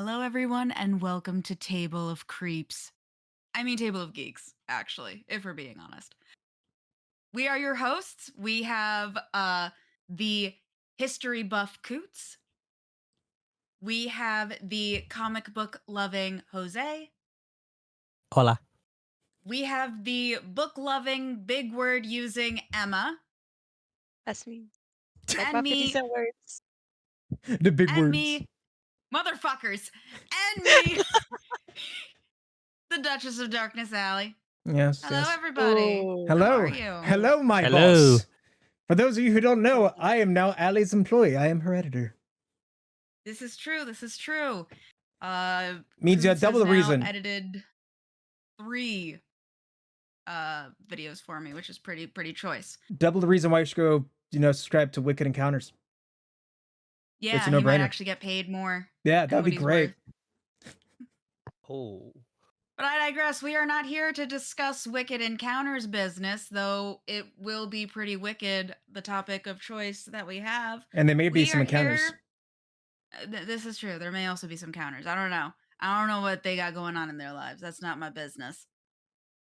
Hello, everyone, and welcome to Table of Creeps. I mean, Table of Geeks, actually, if we're being honest. We are your hosts. We have the history buff Coots. We have the comic book loving Jose. Hola. We have the book loving, big word using Emma. That's me. Like And my 50 me, cent words. The big and words. me, motherfuckers, and me, the Duchess of Darkness Alley. Yes, Hello, yes. everybody. Ooh. How Hello. are you? Hello, my Hello. boss. For those of you who don't know, I am now Allie's employee. I am her editor. This is true. This is true. Means you have Coots double has the now reason. edited 3 videos for me, which is pretty choice. Double the reason why you should go, subscribe to Wicked Encounters. Yeah, a he might no-brainer. actually get paid more. Yeah, than that'd what be he's great. worth. Oh. But I digress. We are not here to discuss Wicked Encounters business, though it will be pretty wicked, the topic of choice that we have. And there may be We some are encounters. here- This is true. There may also be some counters. I don't know. I don't know what they got going on in their lives. That's not my business.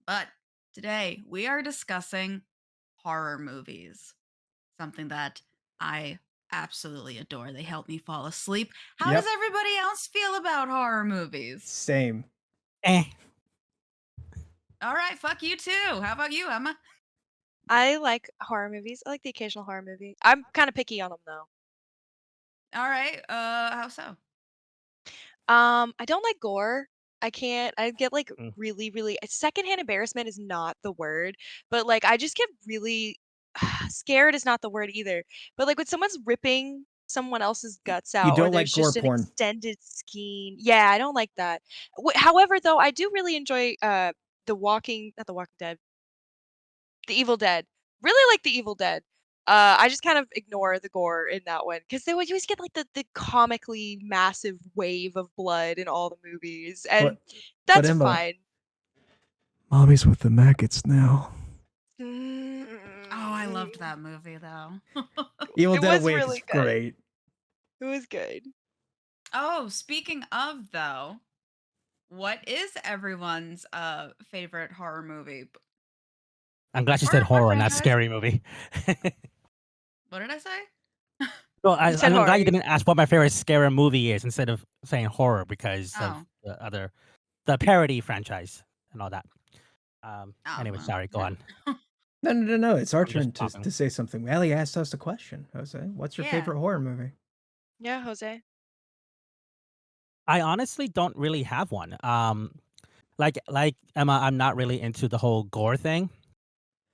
But today we are discussing horror movies, something that I absolutely adore. They help me fall asleep. How Yep. does everybody else feel about horror movies? Same. Eh. All right, fuck you too. How about you, Emma? I like horror movies. I like the occasional horror movie. I'm kind of picky on them though. All right, how so? I don't like gore. I can't. I get like Mm. really secondhand embarrassment is not the word, but like I just get really scared is not the word either. But like when someone's ripping someone else's guts You out or don't like there's gore just an porn. extended skein. Yeah, I don't like that. However, though, I do really enjoy not the Walking Dead, The Evil Dead. Really like The Evil Dead. I just kind of ignore the gore in that one because they would always get like the comically massive wave of blood in all the movies, and But that's Emma, fine. Mommy's with the maggots now. Oh, I loved that movie though. Evil It Dead was Awake really is good. great. It was good. Oh, speaking of though, what is everyone's favorite horror movie? I'm glad you Or said horror, not franchise? scary movie. What did I say? Well, You said I'm glad horror. you didn't ask what my favorite scary movie is instead of saying horror because of Oh. the parody franchise and all that. Oh, Anyway, well. sorry. Go on. No. It's our I'm just turn popping. to say something. Allie asked us a question. Jose, what's your Yeah. favorite horror movie? Yeah, Jose. I honestly don't really have one. Like Emma, I'm not really into the whole gore thing.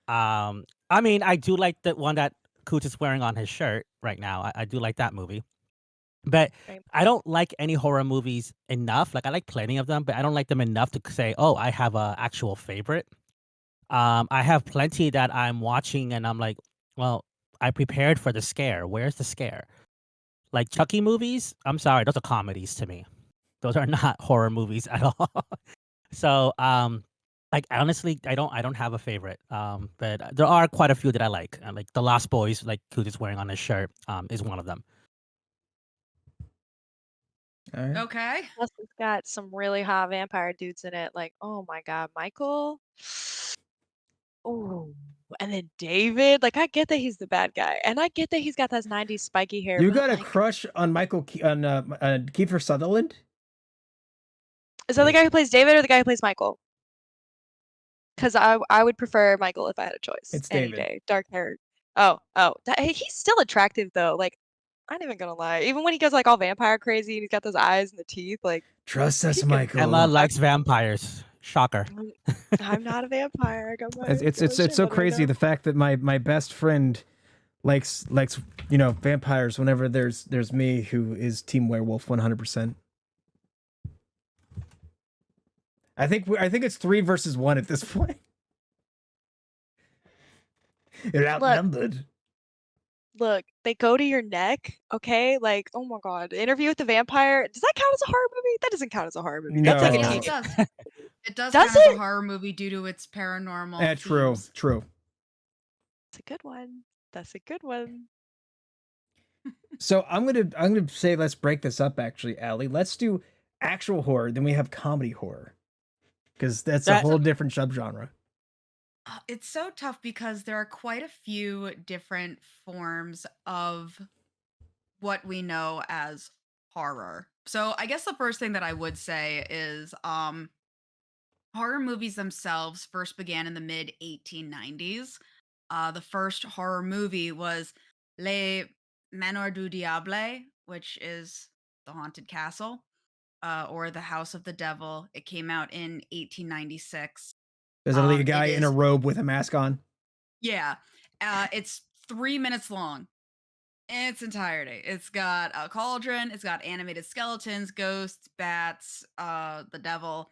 I mean, I do like the one that Coots is wearing on his shirt right now. I do like that movie. But Right. I don't like any horror movies enough. Like I like plenty of them, but I don't like them enough to say, "Oh, I have a actual favorite." I have plenty that I'm watching and I'm like, "Well, I prepared for the scare. Where's the scare?" Like Chucky movies, I'm sorry, those are comedies to me. Those are not horror movies at all. So, like honestly, I don't have a favorite. But there are quite a few that I like. Like The Lost Boys, like Coot is wearing on his shirt, is one of them. All right. Okay. Plus, it's got some really hot vampire dudes in it. Like, oh my God, Michael. Oh, and then David. Like, I get that he's the bad guy, and I get that he's got that '90s spiky hair. You But got a like, crush on Kiefer Sutherland? is that the guy who plays David or the guy who plays Michael? Because I would prefer Michael if I had a choice It's any David. day. Dark hair. Oh, he's still attractive though. Like, I'm not even gonna lie. Even when he goes like all vampire crazy and he's got those eyes and the teeth, like Trust us, he can. Michael. Emma likes vampires. Shocker. I'm not a vampire. I got my It's so crazy the fact that my best friend likes vampires whenever there's me who is team werewolf 100%. I think it's 3 versus 1 at this point. You're outnumbered. Look, they go to your neck, okay? Like, oh my God, Interview with the Vampire. Does that count as a horror movie? That doesn't count as a horror movie. That's like a Yes, TV. it does. It does Does count as a it? horror movie due to its paranormal Yeah, true, themes. true. That's a good one. That's a good one. So I'm gonna say let's break this up. Actually, Allie, let's do actual horror, then we have comedy horror, because that's a That whole different subgenre. It's so tough because there are quite a few different forms of what we know as horror. So I guess the first thing that I would say is horror movies themselves first began in the mid 1890s. The first horror movie was Les Manoirs du Diable, which is The Haunted Castle, or The House of the Devil. It came out in 1896. There's like a It guy in a is, robe with a mask on. yeah, it's 3 minutes long in its entirety. It's got a cauldron, it's got animated skeletons, ghosts, bats, the devil,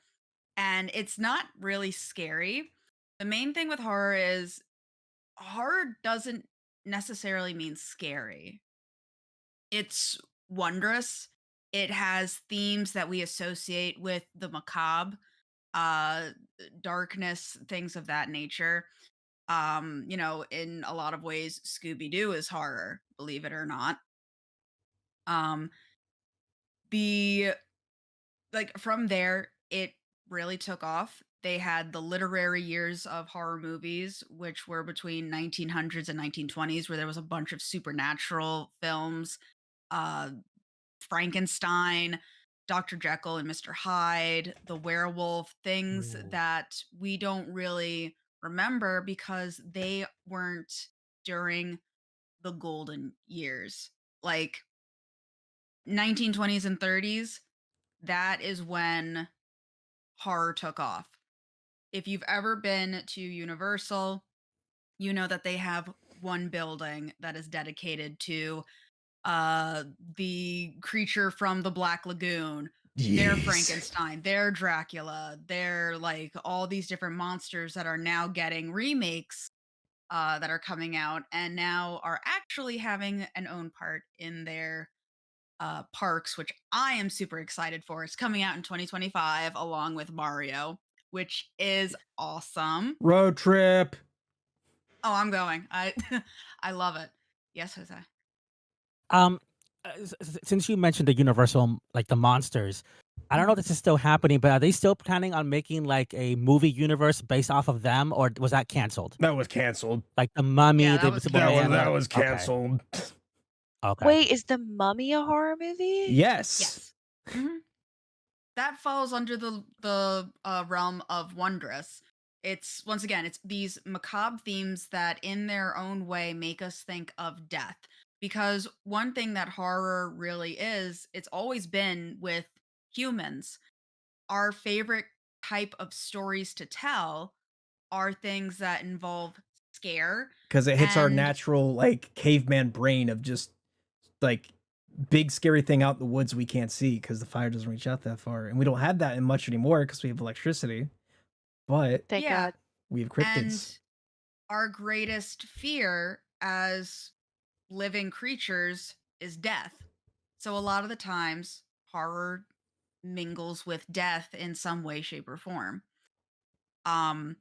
and it's not really scary. The main thing with horror is horror doesn't necessarily mean scary. It's wondrous. It has themes that we associate with the macabre, uh darkness, things of that nature. In a lot of ways Scooby-Doo is horror, believe it or not. Um the like from there it really took off. They had the literary years of horror movies, which were between 1900s and 1920s, where there was a bunch of supernatural films, uh Frankenstein, Dr. Jekyll and Mr. Hyde, the werewolf, things Ooh. that we don't really remember because they weren't during the golden years. Like 1920s and 30s, that is when horror took off. If you've ever been to Universal, you know that they have one building that is dedicated to the creature from the Black Lagoon, their Yes. Frankenstein, their Dracula, their like all these different monsters that are now getting remakes, that are coming out and now are actually having an own part in their parks, which I am super excited for. It's coming out in 2025 along with Mario, which is awesome. Road trip. Oh, I'm going. I I love it. Yes, Jose. Um, since you mentioned the Universal, like the monsters, I don't know if Mhm. this is still happening, but are they still planning on making like a movie universe based off of them, or was that canceled? That was canceled. Like the Mummy, Yeah, that the was Superman. canceled. That was Okay, canceled. okay. Wait, is The Mummy a horror movie? Yes. Yes. Mhm. That falls under the realm of wondrous. It's once again, it's these macabre themes that in their own way make us think of death. Because one thing that horror really is, it's always been with humans. Our favorite type of stories to tell are things that involve scare Because it hits our and natural like caveman brain of just like big scary thing out in the woods we can't see because the fire doesn't reach out that far, and we don't have that in much anymore because we have electricity. But Thank yeah, God. we have and cryptids. our greatest fear as living creatures is death. So a lot of the times, horror mingles with death in some way, shape, or form. Um,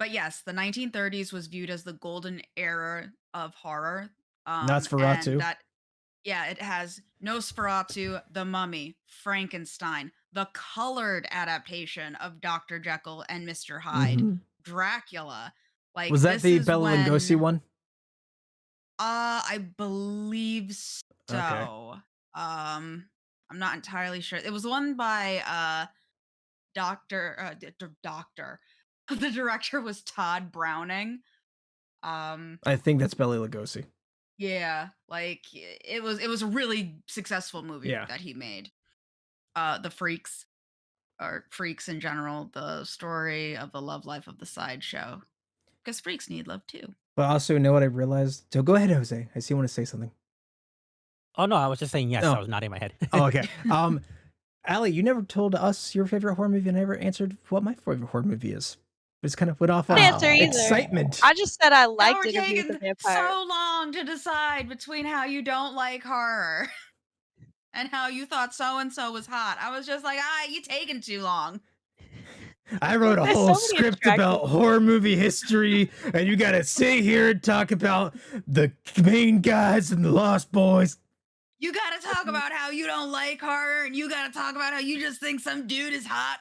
but yes, the 1930s was viewed as the golden era of horror. And Nosferatu. that, yeah, it has Nosferatu, The Mummy, Frankenstein, the colored adaptation of Dr. Jekyll and Mr. Hyde, Mm-hmm. Dracula. Was Like that this the is Bela Lugosi when one? I believe Okay. so. I'm not entirely sure. It was one by Doctor. The director was Todd Browning. Um I think that's Bela Lugosi. yeah, like it was a really successful movie Yeah. that he made. The Freaks, or Freaks in general, the story of the love life of the sideshow. Because freaks need love too. But also, you know what I realized? So go ahead, Jose. I see you want to say something. Oh no, I was just saying yes. I Oh, was nodding my head. oh, okay. Allie, you never told us your favorite horror movie, and I never answered what my favorite horror movie is. We just kind of went off I on didn't answer either. excitement. I just said I Now liked we're Interview with the taking Vampire. so long to decide between how you don't like horror and how you thought so and so was hot. I was just like, you taking too long. I wrote a There's whole so many script about attractive. horror movie history, and you gotta sit here and talk about the main guys and the Lost Boys. You gotta talk about how you don't like horror, and you gotta talk about how you just think some dude is hot.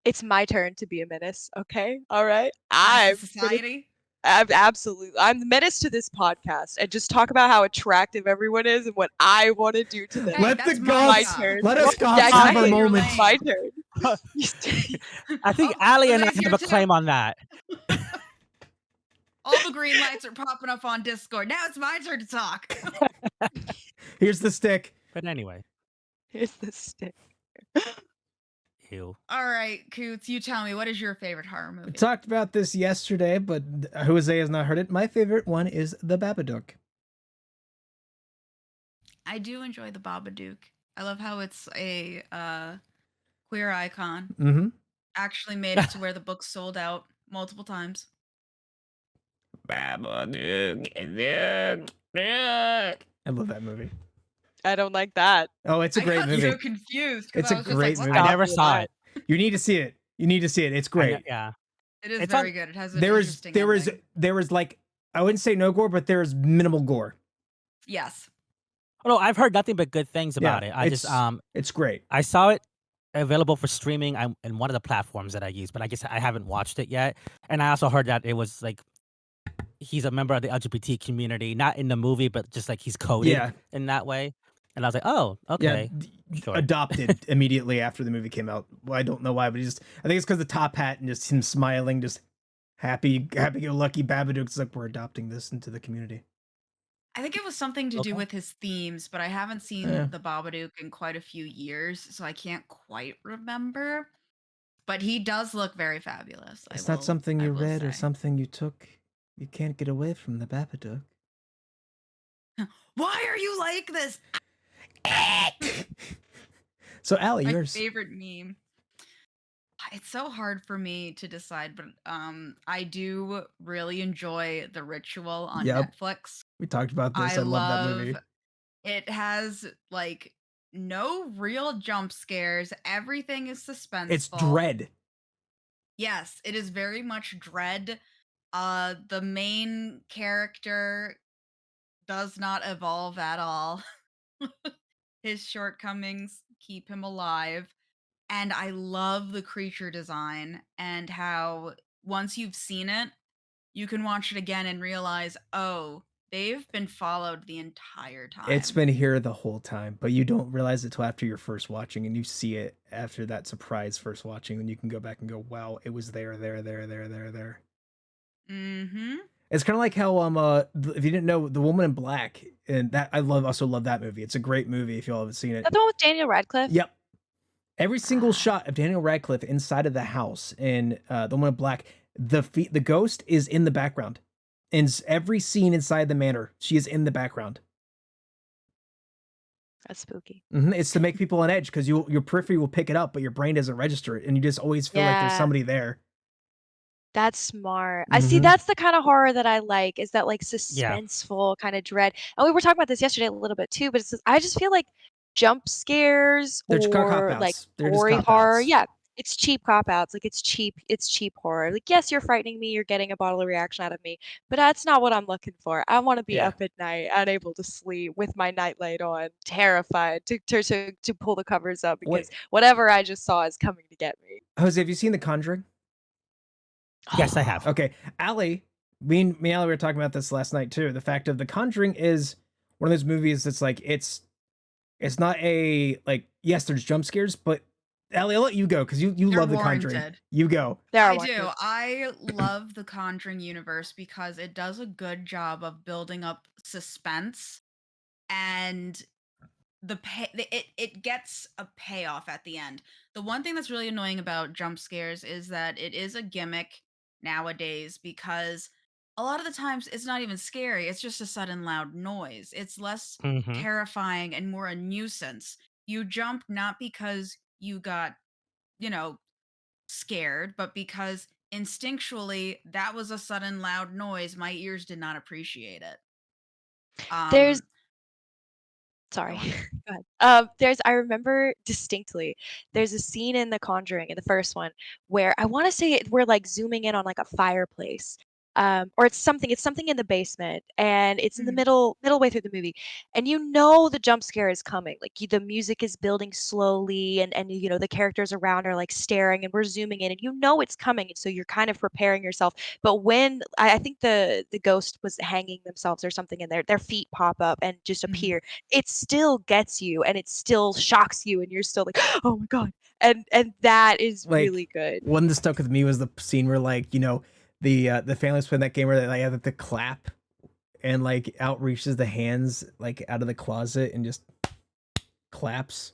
It's my turn to be a menace, okay? All right? Menace to I'm gonna society. absolutely. I'm the menace to this podcast and just talk about how attractive everyone is and what I want to do to them. Hey, Let the that's my My goths, job. turn. let us goths Yeah, have our Stay in your moments. my lane. turn. I think Oh, Ali and I Jose's have here a too. claim on that. All the green lights are popping up on Discord. Now it's my turn to talk. Here's the stick. But anyway, Here's the stick. ew. All right, Coots, you tell me, what is your favorite horror We movie? talked about this yesterday, but Jose has not heard it. My favorite one is The Babadook. I do enjoy the Babadook. I love how it's a queer icon. Mm-hmm. Actually made it to where the book sold out multiple times. Babadook. I love that movie. I don't like that. Oh, it's a I great got movie. so confused because It's I a was just great like, movie. I what? never Stop saw that. it. You need to see it. You need to see it. It's great. Yeah. It is It's very on- good. It has an There was interesting there was ending. there was like, I wouldn't say no gore, but there's minimal gore. Yes. Oh, no, I've heard nothing but good things about it. I just it's great. I saw it available for streaming in one of the platforms that I use, but I guess I haven't watched it yet. And I also heard that it was like he's a member of the LGBT community, not in the movie, but just like he's coded Yeah. in that way. And I was like, oh, Yeah, okay. Sure. adopted immediately after the movie came out. Well, I don't know why, but I think it's because the top hat and just him smiling, just happy go lucky Babadook's like, we're adopting this into the community. I think it was something to do Okay. with his themes, but I haven't seen Yeah. the Babadook in quite a few years, so I can't quite remember. But he does look very fabulous. It's not something you will read or say. something you took. You can't get away from the Babadook. Why are you like this? So, Allie, My yours. favorite meme. It's so hard for me to decide, but I do really enjoy The Ritual on Yep. Netflix. We talked about this. I love that movie. It has like no real jump scares. Everything is suspenseful. It's dread. Yes, it is very much dread. The main character does not evolve at all. His shortcomings keep him alive. And I love the creature design and how once you've seen it, you can watch it again and realize, oh, they've been followed the entire time. It's been here the whole time, but you don't realize it till after you're first watching, and you see it after that surprise first watching, and you can go back and go, wow, it was there. Mm-hmm. It's kind of like how if you didn't know, The Woman in Black, and that also love that movie. It's a great movie if y'all haven't seen it. That the one with Daniel Radcliffe? Yep. Every single Ah. shot of Daniel Radcliffe inside of the house in The Woman in Black, the ghost is in the background. In every scene inside the manor, she is in the background. That's spooky. It's to make people on edge because your periphery will pick it up, but your brain doesn't register it, and you just always feel like there's Yeah. somebody there. That's smart. I see. Mhm. That's the kind of horror that I like. Is that like suspenseful kind of dread? And we were talking about this yesterday a little bit too. But I just feel like jump scares They're just or like cop-outs. They're just gory horror. cop-outs. Yeah, it's cheap cop outs. Like it's cheap. It's cheap horror. Like yes, you're frightening me. You're getting a bodily reaction out of me. But that's not what I'm looking for. I want to be Yeah. up at night, unable to sleep, with my nightlight on, terrified to pull the covers up because whatever I just saw is coming to get me. Jose, have you seen The Conjuring? Yes, I have. Okay, Allie, me and Allie were talking about this last night too. The fact of The Conjuring is one of those movies that's like it's not a like, yes, there's jump scares, but Allie, I'll let you go because you They're love The Conjuring. warranted. You go. There are I one do. too. I love the Conjuring universe because it does a good job of building up suspense, and it gets a payoff at the end. The one thing that's really annoying about jump scares is that it is a gimmick nowadays because a lot of the times it's not even scary. It's just a sudden loud noise. It's less Mhm. terrifying and more a nuisance. You jump not because you got, scared, but because instinctually that was a sudden loud noise. My ears did not appreciate it. There's Go Sorry. on. Go ahead. I remember distinctly, there's a scene in The Conjuring, in the first one, where I want to say we're like zooming in on like a fireplace. or it's something in the basement, and it's in the Mhm. middle way through the movie, and you know the jump scare is coming. Like the music is building slowly, and the characters around are like staring, and we're zooming in, and you know it's coming, and so you're kind of preparing yourself. But when I think the ghost was hanging themselves or something, and their feet pop up and just Mhm. appear, it still gets you, and it still shocks you, and you're still like, oh my god, and that is Like really good. one that stuck with me was the scene where like the family's playing that game where they have to clap and like out reaches the hands like out of the closet and just claps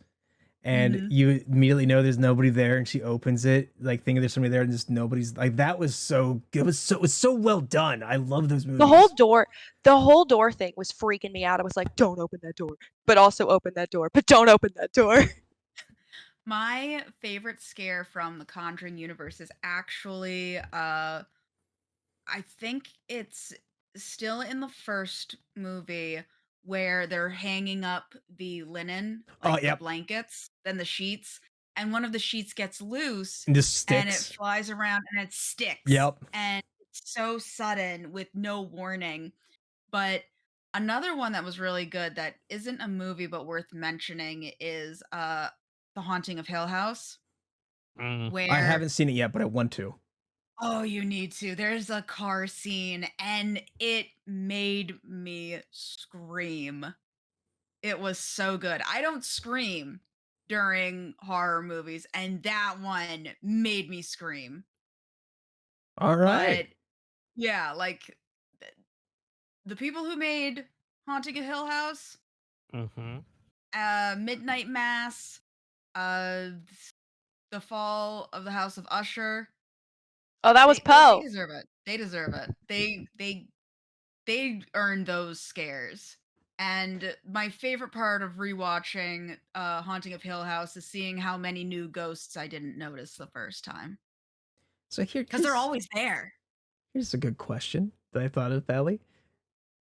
and Mhm. you immediately know there's nobody there and she opens it like thinking there's somebody there and just nobody's like that was so good. It was so well done. I love those The whole movies. door the whole door thing was freaking me out. I was like, "Don't open that door, but also open that door, but don't open that door." My favorite scare from the Conjuring universe is actually I think it's still in the first movie where they're hanging up the linen, Oh, like the yep. blankets, then the sheets, and one of the sheets gets loose And just and it sticks. flies around and it sticks. Yep. And it's so sudden with no warning. But another one that was really good that isn't a movie but worth mentioning is The Haunting of Hill House, Mm. I where haven't seen it yet, but I want to. oh, you need to. There's a car scene and it made me scream. It was so good. I don't scream during horror movies, and that one made me scream. All right. But yeah, like the people who made Haunting of Hill House, Mhm. Midnight Mass, uh The Fall of the House of Usher, Oh, that was they Poe. deserve it. They deserve it. They earn those scares. And my favorite part of rewatching Haunting of Hill House is seeing how many new ghosts I didn't notice the first time. So Because they're always there. here's a good question that I thought of, Valley.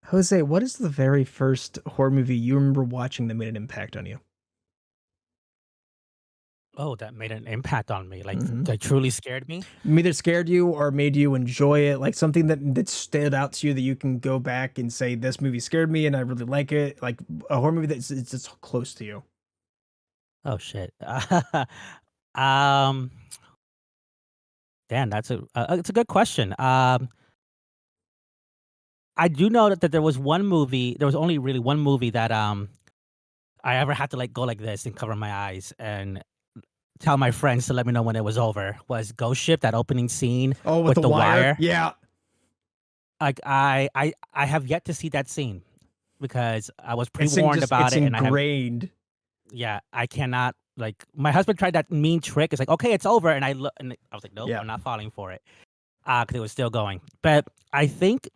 Jose, what is the very first horror movie you remember watching that made an impact on you? Oh, that made an impact on me, like, Mm-hmm. that truly scared me? Either scared you or made you enjoy it, like something that stood out to you that you can go back and say this movie scared me and I really like it, like a horror movie that's it's just close to you. Oh, shit. Um, damn, it's a good question. I do know that there was only really one movie that, I ever had to, like, go like this and cover my eyes and tell my friends to let me know when it was over, was Ghost Ship, that opening scene Oh, with with the the wire, wire. yeah, Like, I have yet to see that scene because I was pre-warned about it's it, and I have ingrained. yeah, I cannot like, my husband tried that mean trick, it's like, "Okay, it's over," and I was like, "Nope, Yeah. I'm not falling for it," because it was still going. But I think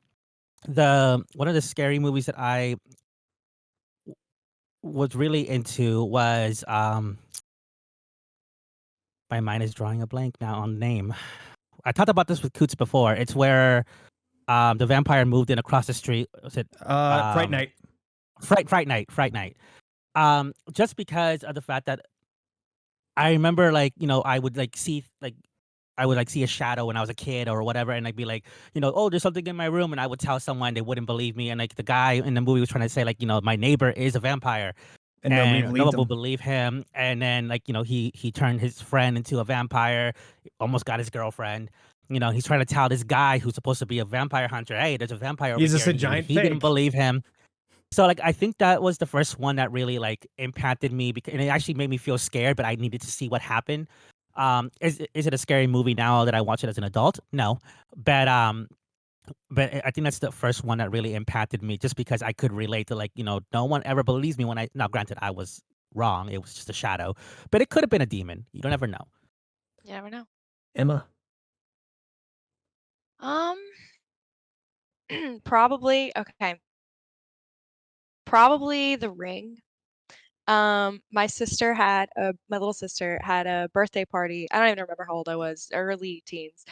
the one of the scary movies that I was really into was, my mind is drawing a blank now on the name. I talked about this with Coots before. It's where, the vampire moved in across the street. Was it, Fright um, Night. Fright Night. Just because of the fact that I remember, like, I would, like, see a shadow when I was a kid or whatever, and I'd be like, "Oh, there's something in my room," and I would tell someone, they wouldn't believe me, and, like, the guy in the movie was trying to say, like, "My neighbor is a vampire," And nobody and no believed one would him. believe him, and then, like, he turned his friend into a vampire, almost got his girlfriend. He's trying to tell this guy who's supposed to be a vampire hunter, "Hey, there's a vampire over He's just here," a and giant he didn't fake. believe him. So, like, I think that was the first one that really, like, impacted me and it actually made me feel scared, but I needed to see what happened. Is it a scary movie now that I watch it as an adult? No. But, I think that's the first one that really impacted me just because I could relate to, like, no one ever believes me when now granted, I was wrong, it was just a shadow, but it could have been a demon. You don't ever know. You never know. Emma. Um, probably okay. Probably The Ring. My little sister had a birthday party. I don't even remember how old I was, early teens.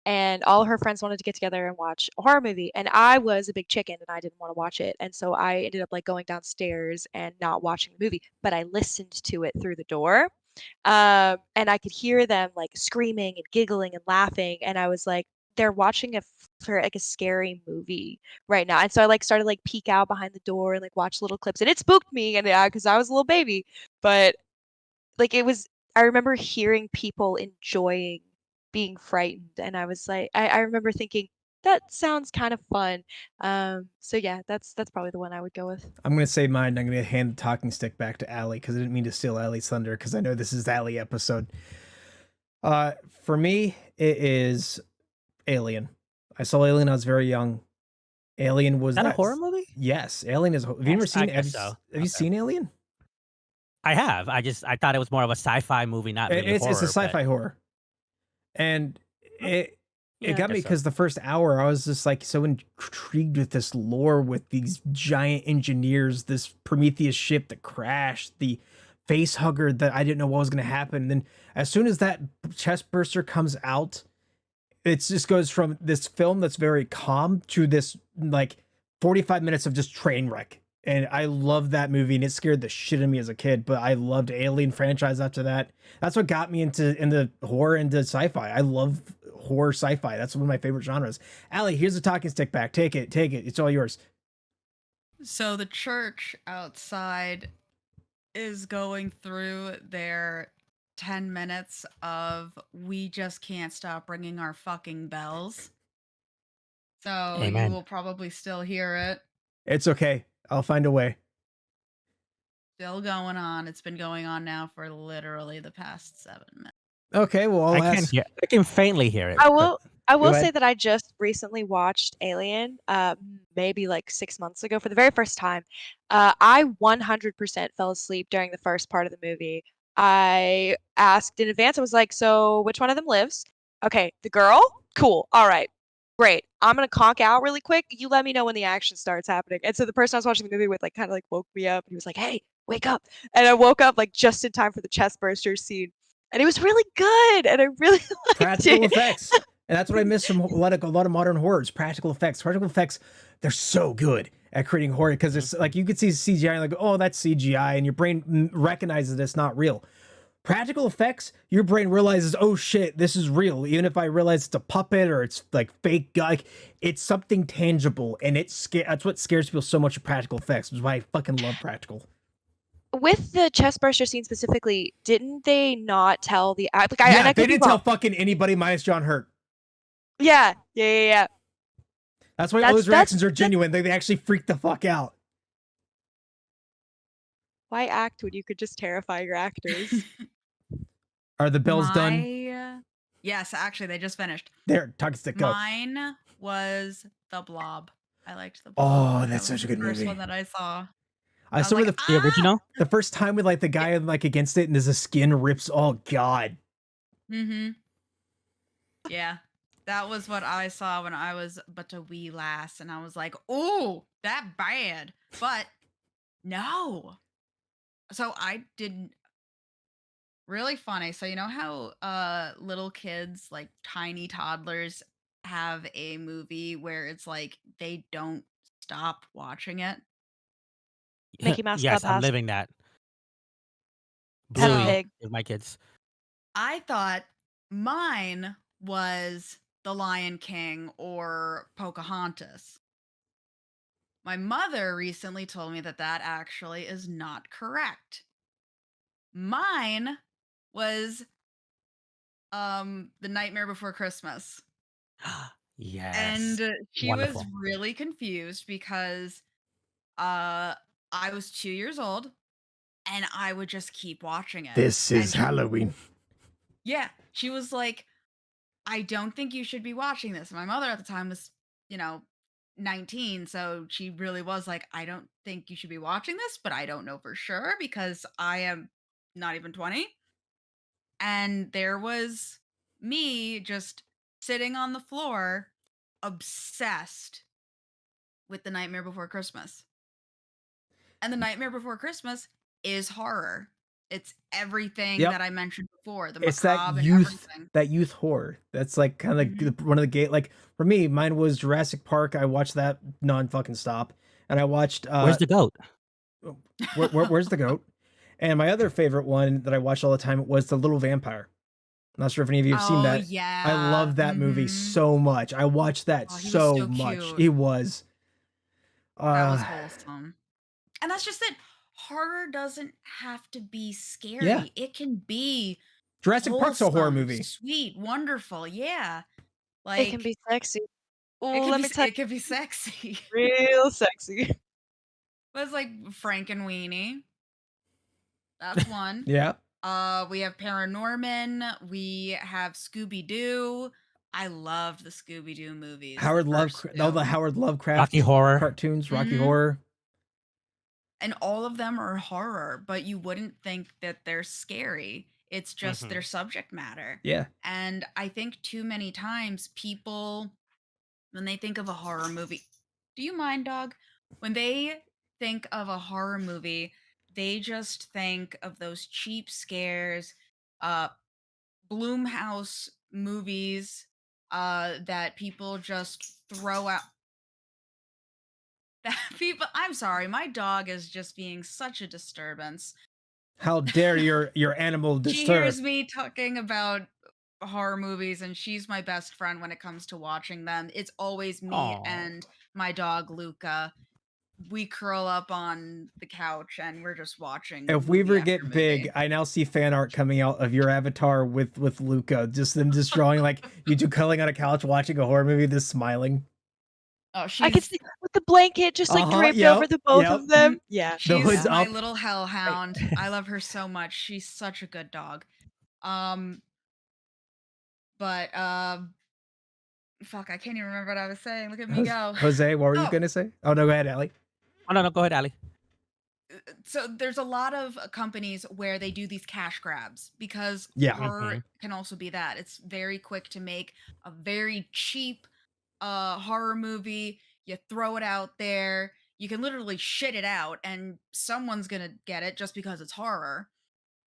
And all her friends wanted to get together and watch a horror movie. And I was a big chicken and I didn't want to watch it. And so I ended up like going downstairs and not watching the movie, but I listened to it through the door. And I could hear them like screaming and giggling and laughing. And I was like, they're watching a for like a scary movie right now. And so I like started like peek out behind the door and like watch little clips, and it spooked me, and because I was a little baby, but like I remember hearing people enjoying being frightened, and I was like, I remember thinking that sounds kind of fun. So yeah, that's probably the one I would go with. I'm gonna say mine. I'm gonna hand the talking stick back to Allie because I didn't mean to steal Allie's thunder because I know this is the Allie episode. For me, it is Alien. I saw Alien when I was very young. Alien was Is that a horror movie? Yes, Alien is. Have you ever seen? I Have guess you, so. have you seen Alien? I have. I thought it was more of a sci-fi movie, not really It's horror. a sci-fi horror, and it Yeah, I got me guess so. because the first hour I was just like so intrigued with this lore, with these giant engineers, this Prometheus ship that crashed, the face hugger that I didn't know what was going to happen. And then as soon as that chest burster comes out, it just goes from this film that's very calm to this like 45 minutes of just train wreck. And I loved that movie, and it scared the shit out of me as a kid. But I loved Alien franchise after that. That's what got me into horror, into sci-fi. I love horror sci-fi. That's one of my favorite genres. Allie, here's a talking stick back. Take it. It's all yours. So the church outside is going through their 10 minutes of we just can't stop ringing our fucking bells. So you Amen. will probably still hear it. It's okay. I'll find a way. Still going on. It's been going on now for literally the past 7 minutes. Okay, well, I can faintly hear it. I will Go say ahead. that I just recently watched Alien, maybe like 6 months ago for the very first time. I 100% fell asleep during the first part of the movie. I asked in advance. I was like, "So which one of them lives?" Okay, the girl? Cool. All right. Great. I'm gonna conk out really quick. You let me know when the action starts happening. And so the person I was watching the movie with like kind of like woke me up, and he was like, "Hey, wake up." And I woke up like just in time for the chest burster scene. And it was really good, and I really liked Practical it. effects. And that's what I miss from a lot of modern horrors. Practical effects. Practical effects, they're so good at creating horror because it's like you could see CGI and like, oh, that's CGI, and your brain recognizes it's not real. Practical effects, your brain realizes, oh shit, this is real. Even if I realize it's a puppet or it's like fake, like it's something tangible, and that's what scares people so much of practical effects, which is why I fucking love practical. With the chest burster scene specifically, didn't they not tell the like? Yeah, I they could be didn't tell wrong. fucking anybody minus John Hurt. Yeah. That's why all those reactions are genuine. They actually freak the fuck out. Why act when you could just terrify your actors? Are the bells done? Yes, actually, they just finished. There, talking stick, go. Mine was The Blob. I liked The Blob. Oh, that's such a good first movie. one that I saw. I saw like, The original? the first time with like the guy like against it, and there's a skin rips. Oh god. Mm-hmm. Yeah. That was what I saw when I was but a wee lass, and I was like, "Oh, that bad." But no. So I didn't. Really funny. So you know how little kids, like tiny toddlers, have a movie where it's like they don't stop watching it? Mickey Mouse Yes, I'm Clubhouse. living that. Peppa Bluey Pig. with my kids. I thought mine was The Lion King or Pocahontas. My mother recently told me that that actually is not correct. Mine was The Nightmare Before Christmas. Yes. And she Wonderful. was really confused because I was 2 years old and I would just keep watching it. This And is Halloween. yeah, she was like, "I don't think you should be watching this." My mother at the time was, 19, so she really was like, "I don't think you should be watching this, but I don't know for sure because I am not even 20." And there was me just sitting on the floor, obsessed with The Nightmare Before Christmas. And The Nightmare Before Christmas is horror. It's everything Yep. that I mentioned before, the It's macabre that and everything. youth horror. That's like kind of Mhm. one of the gate. Like for me, mine was Jurassic Park. I watched that non fucking stop, and I watched. Where's the goat? Where's the goat? And my other favorite one that I watched all the time was The Little Vampire. Not sure if any of you have seen Oh, that. I yeah. love that movie so much. I watched that Oh, he was so so much. cute. It was. That was Uh, wholesome. And that's just it. Horror doesn't have to be yeah. scary. It can be Jurassic Park's a horror wholesome, movie. sweet, wonderful. Yeah. It can Like be sexy. it Oh, could let be me tell it could be sexy. you, real sexy. But it's like Frank and Weenie. That's one. Yeah. We have Paranorman. We have Scooby Doo. I loved the Scooby Doo movies, the Howard Love, first all two. the Howard Rocky Lovecraft Horror. cartoons, Rocky hmm Horror. And all of them are horror, but you wouldn't think that they're scary. It's just Hmm. their subject matter. Yeah. And I think too many times people, when they think of a horror movie, do you mind, dog? When they think of a horror movie, they just think of those cheap scares, uh, Bloomhouse movies, that people just throw out. That people, I'm sorry, my dog is just being such a disturbance. How dare your animal She disturb? hears me talking about horror movies and she's my best friend when it comes to watching them. It's always me Oh, and my dog Luca. We curl up on the couch and we're just watching If we movie ever after get big, movie. I now see fan art coming out of your avatar with Luca. Just them just drawing like you two cuddling on a couch watching a horror movie, just smiling. Oh, I could she's see with the blanket just like Uh-huh. draped over Yep. the both Yep. of them. Yeah, The she's hood's yeah. my up. little I, hellhound. I love her so much. She's such a good dog. Um, but fuck, I can't even remember what I was saying. Look at me go. Jose, what were you Oh, gonna say? Oh no, go ahead, Allie. oh no, no, go ahead, Ali. so there's a lot of companies where they do these cash grabs because Yeah. horror Hmm. can also be that. It's very quick to make a very cheap horror movie. You throw it out there. You can literally shit it out and someone's going to get it just because it's horror.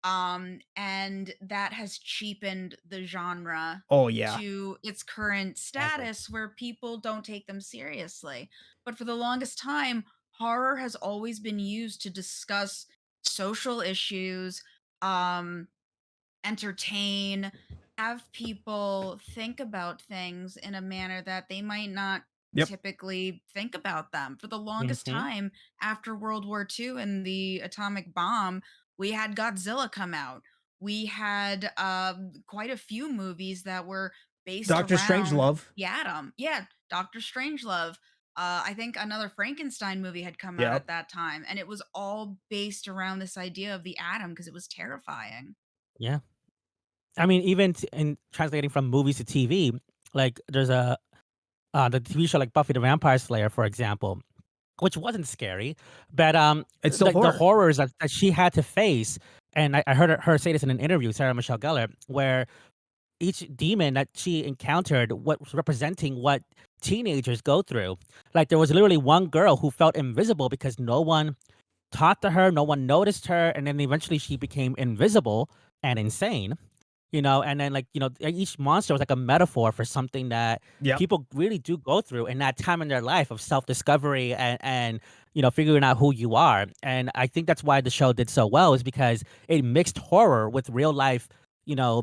And that has cheapened the genre Oh yeah. to its current I agree. status where people don't take them seriously. But for the longest time, horror has always been used to discuss social issues, um entertain, have people think about things in a manner that they might not Yep. typically think about them. For the longest Hmm. time after World War II and the atomic bomb, we had Godzilla come out. We had quite a few movies that were based Doctor around Strangelove. the atom. Yeah, Doctor Strangelove. I think another Frankenstein movie had come out Yep. at that time, and it was all based around this idea of the atom because it was terrifying. Yeah. I mean, even in translating from movies to TV, like there's a the TV show like Buffy the Vampire Slayer, for example, which wasn't scary, but It's still the horror. horrors that she had to face, and I heard her say this in an interview, Sarah Michelle Gellar, where each demon that she encountered what was representing what teenagers go through. Like there was literally one girl who felt invisible because no one talked to her, no one noticed her, and then eventually she became invisible and insane. And then each monster was like a metaphor for something that Yep. people really do go through in that time in their life of self-discovery and figuring out who you are. And I think that's why the show did so well is because it mixed horror with real life, you know,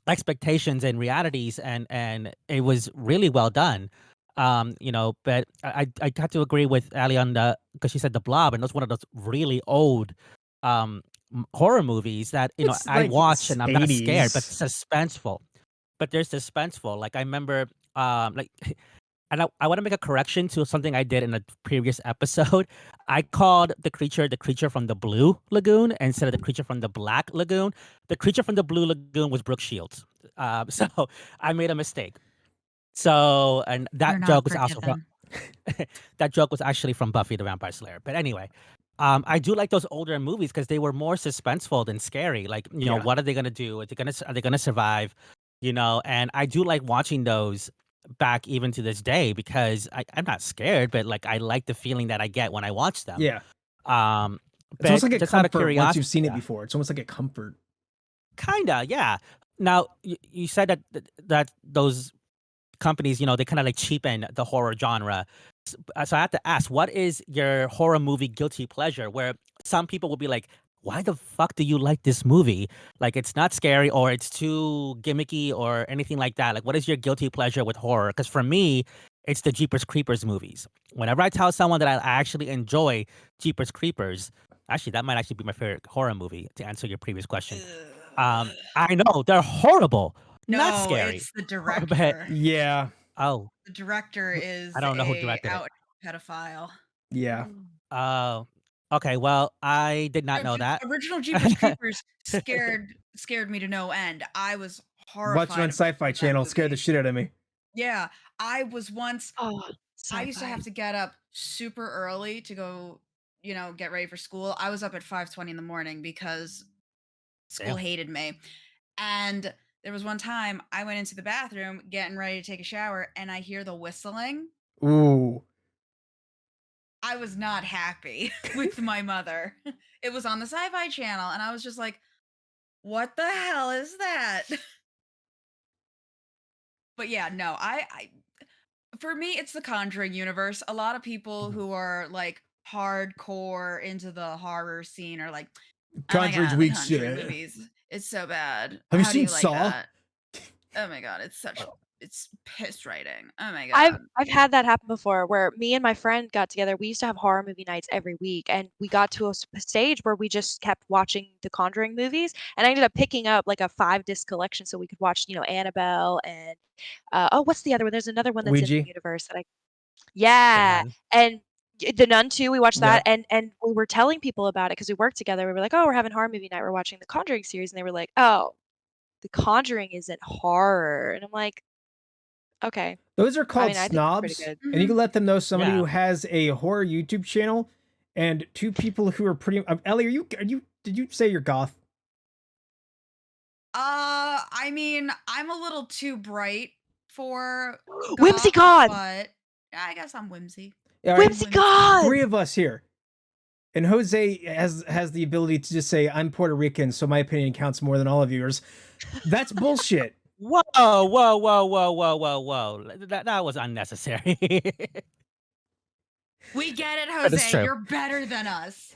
expectations and realities, and it was really well done. But I got to agree with Ali on the because she said The Blob, and that's one of those really old horror movies that It's I like watch and I'm not scared, but 80s. suspenseful. But they're suspenseful. Like I remember, like and I want to make a correction to something I did in a previous episode. I called the creature from the Blue Lagoon instead of the creature from the Black Lagoon. The creature from the Blue Lagoon was Brooke Shields. So I made a mistake. So, and You're that not joke was also from forgiven. that joke was actually from Buffy the Vampire Slayer. But anyway, I do like those older movies because they were more suspenseful than scary. Like, Yeah. what are they gonna do? Are they gonna survive? And I do like watching those back even to this day because I'm not scared, but like I like the feeling that I get when I watch them. Yeah. Um, It's almost but like a just out of comfort once curiosity, you've seen it yeah, before. It's almost like a comfort. kinda, yeah. Now you said that those companies, they kind of like cheapen the horror genre. So I have to ask, what is your horror movie guilty pleasure? Where some people will be like, why the fuck do you like this movie? Like, it's not scary or it's too gimmicky or anything like that. Like, what is your guilty pleasure with horror? Because for me, it's the Jeepers Creepers movies. Whenever I tell someone that I actually enjoy Jeepers Creepers, actually, that might actually be my favorite horror movie to answer your previous question. Ugh. I know they're horrible, not No, scary, it's the but director. Yeah. oh, The director I is don't know who a directed it. out pedophile. Yeah. Oh, okay. Well, I did not No, know that. original Jeepers Creepers scared me to no end. I was Watching on horrified of Sci-Fi that Channel scared the movie. shit out of me. Yeah, I was once Oh, I used to sci-fi. have to get up super early to go, get ready for school. I was up at 5:20 in the morning because school Damn. hated me. And there was one time I went into the bathroom getting ready to take a shower and I hear the whistling. Ooh. I was not happy with my mother. It was on the Sci-Fi Channel and I was just like, "What the hell is that?" But yeah, no, I for me it's the Conjuring universe. A lot of people Mhm. who are like hardcore into the horror scene are like, "Oh my Conjuring's god, the weak Conjuring shit. movies. It's so bad. Have you How do seen you like Saw? that?" Oh my god, it's piss writing. Oh my I've god. I've had that happen before where me and my friend got together. We used to have horror movie nights every week, and we got to a stage where we just kept watching the Conjuring movies, and I ended up picking up like a 5 disc collection so we could watch, Annabelle and oh, what's the other one? There's another one that's in the Ouija? universe that I The yeah, Nun. and The Nun too. We watched that, Yep. and we were telling people about it because we worked together. We were like, "Oh, we're having horror movie night. We're watching the Conjuring series," and they were like, "Oh, the Conjuring isn't horror," and I'm like, "Okay." Those are I called mean, I think it's pretty snobs, good. and you Mhm. can let them know somebody Yeah. who has a horror YouTube channel and two people who are pretty. Ellie, are you? Did you say you're goth? I mean, I'm a little too bright for Whimsy goth, God! but yeah, I guess I'm whimsy. All right, I'm Whimsy whimsy. God! three of us here, and Jose has the ability to just say I'm Puerto Rican, so my opinion counts more than all of yours. That's bullshit. Whoa, whoa, whoa, whoa, whoa, whoa, whoa. That was unnecessary. We get it, But it's Jose. true. You're better than us.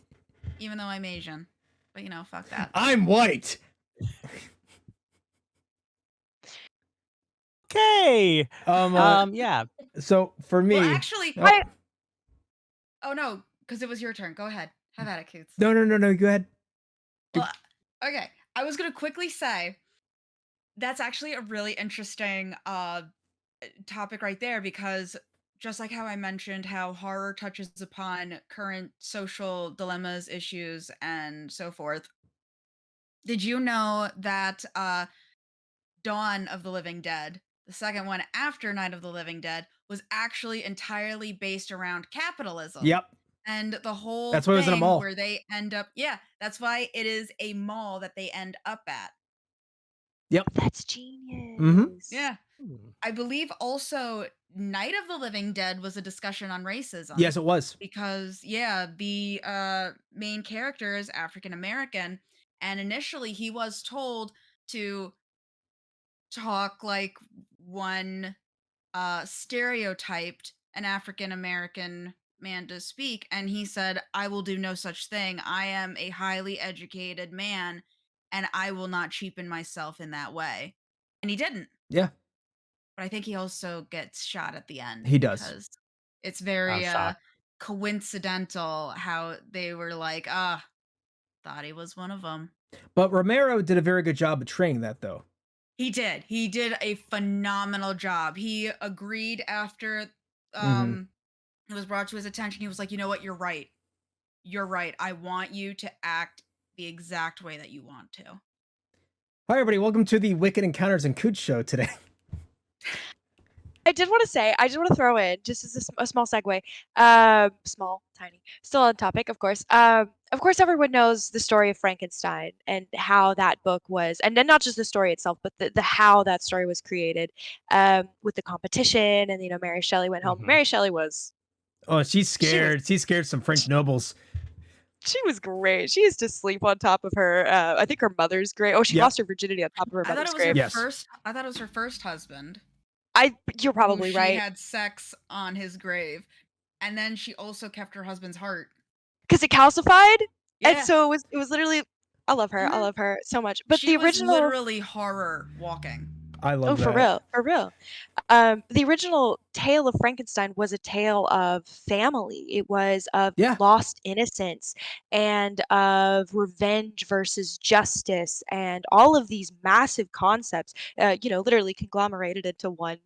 Even though I'm Asian. But fuck that. I'm white. Okay. Um. Yeah. So for Well, me, actually, oh, oh no, because it was your turn. Go ahead. Have at it, Coots. no. Go ahead. Well, okay. I was gonna quickly say that's actually a really interesting topic right there because just like how I mentioned how horror touches upon current social dilemmas, issues, and so forth. Did you know that Dawn of the Living Dead, the second one after Night of the Living Dead, was actually entirely based around capitalism? Yep. And the whole That's why it was in a thing mall. where they end up, yeah, that's why it is a mall that they end up at. Yep. That's Mm-hmm. genius. Yeah. Hmm. I believe also Night of the Living Dead was a discussion on racism Yes, it was. because yeah, the main character is African American and initially he was told to talk like one stereotyped an African American man to speak and he said, "I will do no such thing. I am a highly educated man and I will not cheapen myself in that way." And he didn't. Yeah, But I think he also gets shot at the end he does. because it's I'm very shocked. coincidental how they were like, "Ah, thought he was one of them." But Romero did a very good job of portraying that, though. He did. He did a phenomenal job. He agreed after Mm-hmm. it was brought to his attention. He was like, "You know what? You're right. You're right. I want you to act the exact way that you want to." Hi, everybody. Welcome to the Wicked Encounters and Cooch show today. I did want to throw in, just as a small segue, small, tiny, still on topic, of course, everyone knows the story of Frankenstein and how that book was, and then not just the story itself, but the how that story was created, with the competition, and Mary Shelley went home. Mhm. Mary Shelley was, Oh, she's she was, scared. She's scared some French she, nobles. she was great. She used to sleep on top of her. I think her mother's grave. Oh, she Yep. lost her virginity on top of her I thought it mother's was her grave. Yes. first. I thought it was her first husband You're who probably she right. had sex on his grave, and then she also kept her husband's heart. Because it calcified. And Yeah. so it was literally I love her. I Mhm. love her so much. But She the was original literally horror walking. I Oh, love for that. real, for real. The original tale of Frankenstein was a tale of family. It was of Yeah. lost innocence and of revenge versus justice and all of these massive concepts, literally conglomerated into one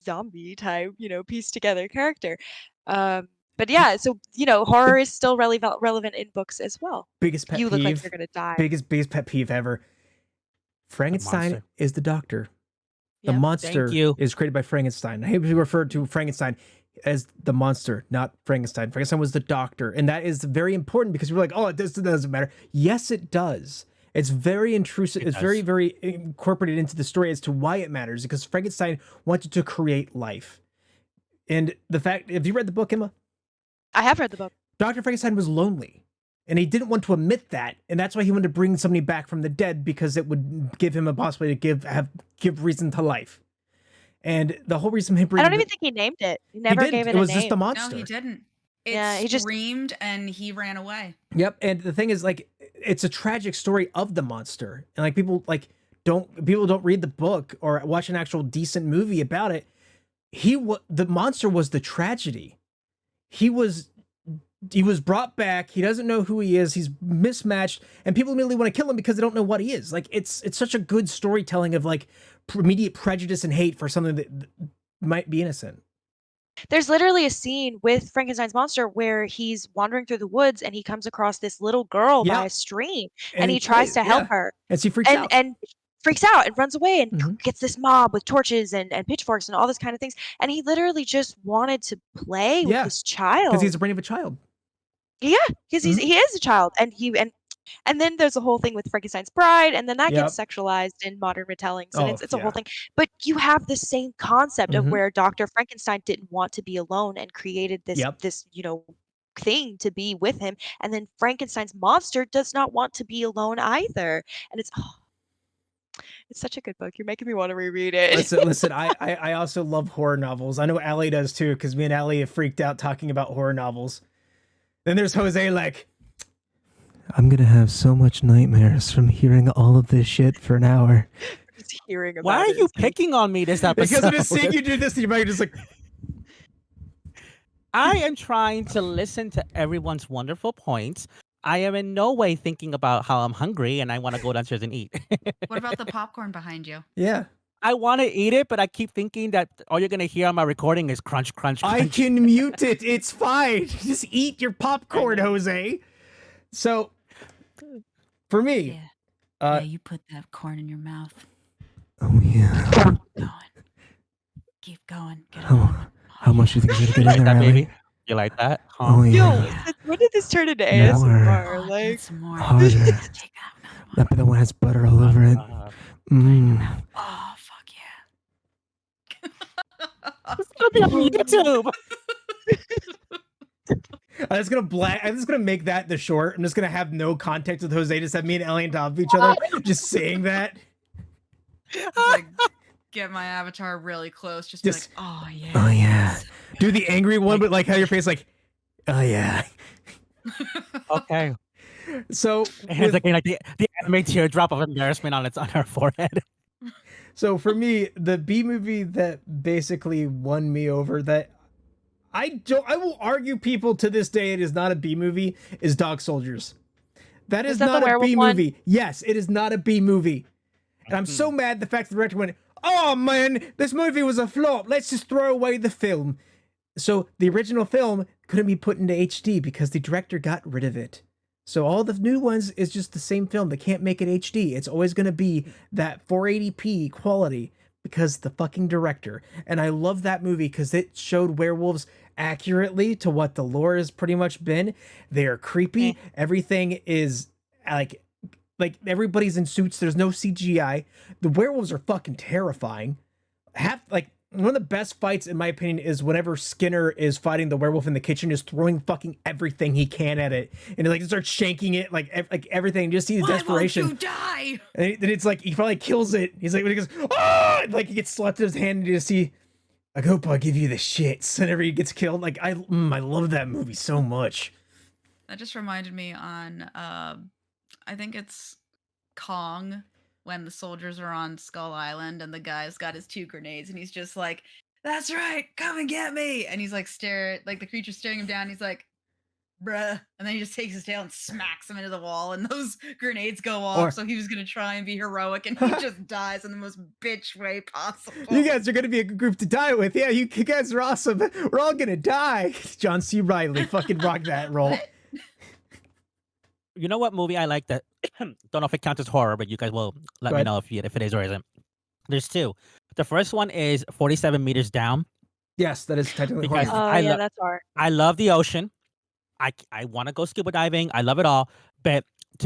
zombie type, pieced together character. Um, but yeah, so The horror is still relevant in books as well. biggest pet You look like you're peeve, gonna die. biggest pet peeve ever. The Frankenstein monster. is the doctor. The Yep. Thank monster you. is created by Frankenstein. I hate to refer to Frankenstein as the monster, not Frankenstein. Frankenstein was the doctor. And that is very important because we're like, oh, this doesn't matter. Yes, it does. It's very intrusive. It It's very, does. very incorporated into the story as to why it matters because Frankenstein wanted to create life. And the fact, have you read the book, Emma? I have read the book. Dr. Frankenstein was lonely. And he didn't want to admit that, and that's why he wanted to bring somebody back from the dead because it would give him a possibility to give reason to life. And the whole reason he I bring don't even think he named it. He he never did. gave it It a was just the name. No, monster. he didn't. It Yeah, he just screamed and he ran away. Yep. And the thing is, like, it's a tragic story of the monster, and like people don't read the book or watch an actual decent movie about it. The monster was the tragedy. He was brought back. He doesn't know who he is. He's mismatched, and people immediately want to kill him because they don't know what he is. Like it's such a good storytelling of like immediate prejudice and hate for something that might be innocent. There's literally a scene with Frankenstein's monster where he's wandering through the woods and he comes across this little girl by Yeah, a stream and and he tries to help yeah, her and she freaks and out. and freaks out and runs away and Mhm. gets this mob with torches and pitchforks and all this kind of things. And he literally just wanted to play with Yeah, this because he's child. the brain of a child. Yeah, because Mhm. he is a child and then there's a whole thing with Frankenstein's bride, and then that gets Yep. sexualized in modern retellings, and Oh it's a whole yeah. thing. But you have the same concept of Mhm. where Dr. Frankenstein didn't want to be alone and created Yep. this thing to be with him, and then Frankenstein's monster does not want to be alone either. And it's such a good book. You're making me want to reread it. Listen. I also love horror novels. I know Allie does too, because me and Allie have freaked out talking about horror novels. Then there's Jose like, I'm gonna have so much nightmares from hearing all of this shit for an hour. Just hearing Why about are it you is good. picking on me this Because episode? I'm just seeing you do this, and you're just like, I am trying to listen to everyone's wonderful points. I am in no way thinking about how I'm hungry and I want to go downstairs and eat. What about the popcorn behind you? yeah. I want to eat it, but I keep thinking that all you're gonna hear on my recording is crunch, crunch, I crunch. can mute it. It's fine. Just eat your popcorn, Jose. So, for me, Yeah, you put that corn in your mouth. oh yeah. Keep going. Get How, on. how much do you think you're gonna You like get in that, there, baby? Allie? You like that? Huh? Oh Yo, yeah. when did this turn into More. ASMR? Oh, do Like, it some more. Harder. Take that another That one has butter all over it. Mmm. Oh, fuck yeah. It's gonna be on YouTube. I'm just gonna make that the short. I'm just gonna have no context with Jose. Just have me and Ellie on top of each other, just saying that. Just, like, get my avatar really close. Just be like, Just, oh yeah. oh yeah. Do the angry one, but like how your face, like, oh yeah. Okay. So, And it's like the anime teardrop of embarrassment on her forehead. so for me, the B movie that basically won me over, that I will argue people to this day it is not a B movie, is Dog Soldiers. That is that the not a werewolf B one? movie. Yes, it is not a B movie. And I'm so mad the fact the director went, oh man, this movie was a flop. Let's just throw away the film. So the original film couldn't be put into HD because the director got rid of it. So all the new ones is just the same film. They can't make it HD. It's always going to be that 480p quality because the fucking director. And I love that movie because it showed werewolves accurately to what the lore has pretty much been. They are creepy. Everything is like everybody's in suits. There's no CGI. The werewolves are fucking terrifying. One of the best fights, in my opinion, is whenever Skinner is fighting the werewolf in the kitchen, just throwing fucking everything he can at it, and he, like, starts shanking it, like everything. Just see the desperation. Why won't you die? And then it's like he probably kills it. He's like, when he goes, ah, like he gets slapped in his hand, and you just see, I hope I give you the shits. Whenever he gets killed, like I love that movie so much. That just reminded me on I think it's Kong when the soldiers are on Skull Island and the guy's got his 2 grenades and he's just like, "That's right, come and get me!" And he's like like the creature's staring him down. He's like, "Bruh," and then he just takes his tail and smacks him into the wall, and those grenades go off. Or So he was gonna try and be heroic, and he just dies in the most bitch way possible. you guys are gonna be a good group to die with. Yeah, you guys are awesome. We're all gonna die. John C. Riley, fucking rock that role. You know what movie I like that? Don't know if it counts as horror, but you guys will let Go me ahead. know if it is or isn't. There's two. The first one is 47 Meters Down Yes, that is technically because horror. Oh I yeah, love that's art. I love the ocean. I want to go scuba diving. I love it all, but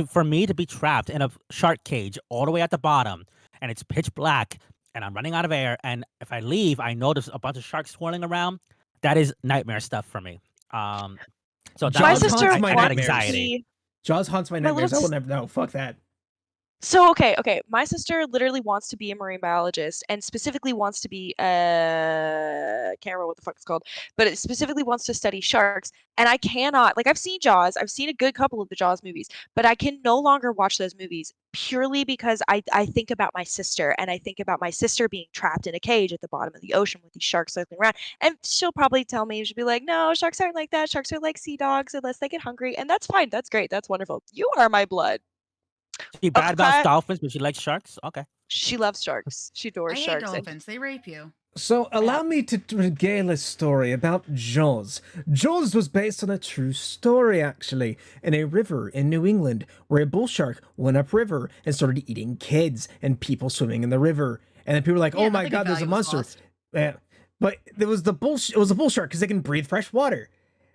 for me to be trapped in a shark cage all the way at the bottom, and it's pitch black, and I'm running out of air, and if I leave, I notice a bunch of sharks swirling around. That is nightmare stuff for me. So that My Jaws one, sister haunts my I got wants to nightmares. anxiety. be. Jaws haunts my My little nightmares. I will sis- never. No, fuck that. So okay. My sister literally wants to be a marine biologist, and specifically wants to be can't remember what the fuck it's called, but it specifically wants to study sharks. And I cannot, like, I've seen Jaws, I've seen a good couple of the Jaws movies, but I can no longer watch those movies purely because I think about my sister, and I think about my sister being trapped in a cage at the bottom of the ocean with these sharks circling around. And she'll probably tell me, she'll be like, "No, sharks aren't like that. Sharks are like sea dogs unless they get hungry," and that's fine. That's great. That's wonderful. You are my blood. She bad about Okay. dolphins, but she likes sharks. Okay. She loves sharks. She I adores hate sharks. And dolphins. They rape you. So allow me to regale a story about Jaws. Jaws was based on a true story, actually, in a river in New England, where a bull shark went upriver and started eating kids and people swimming in the river. And then people were like, Yeah, "Oh my nothing of god, there's a value was monster!" lost. Yeah, but there was the bull. It was a bull shark because they can breathe fresh water.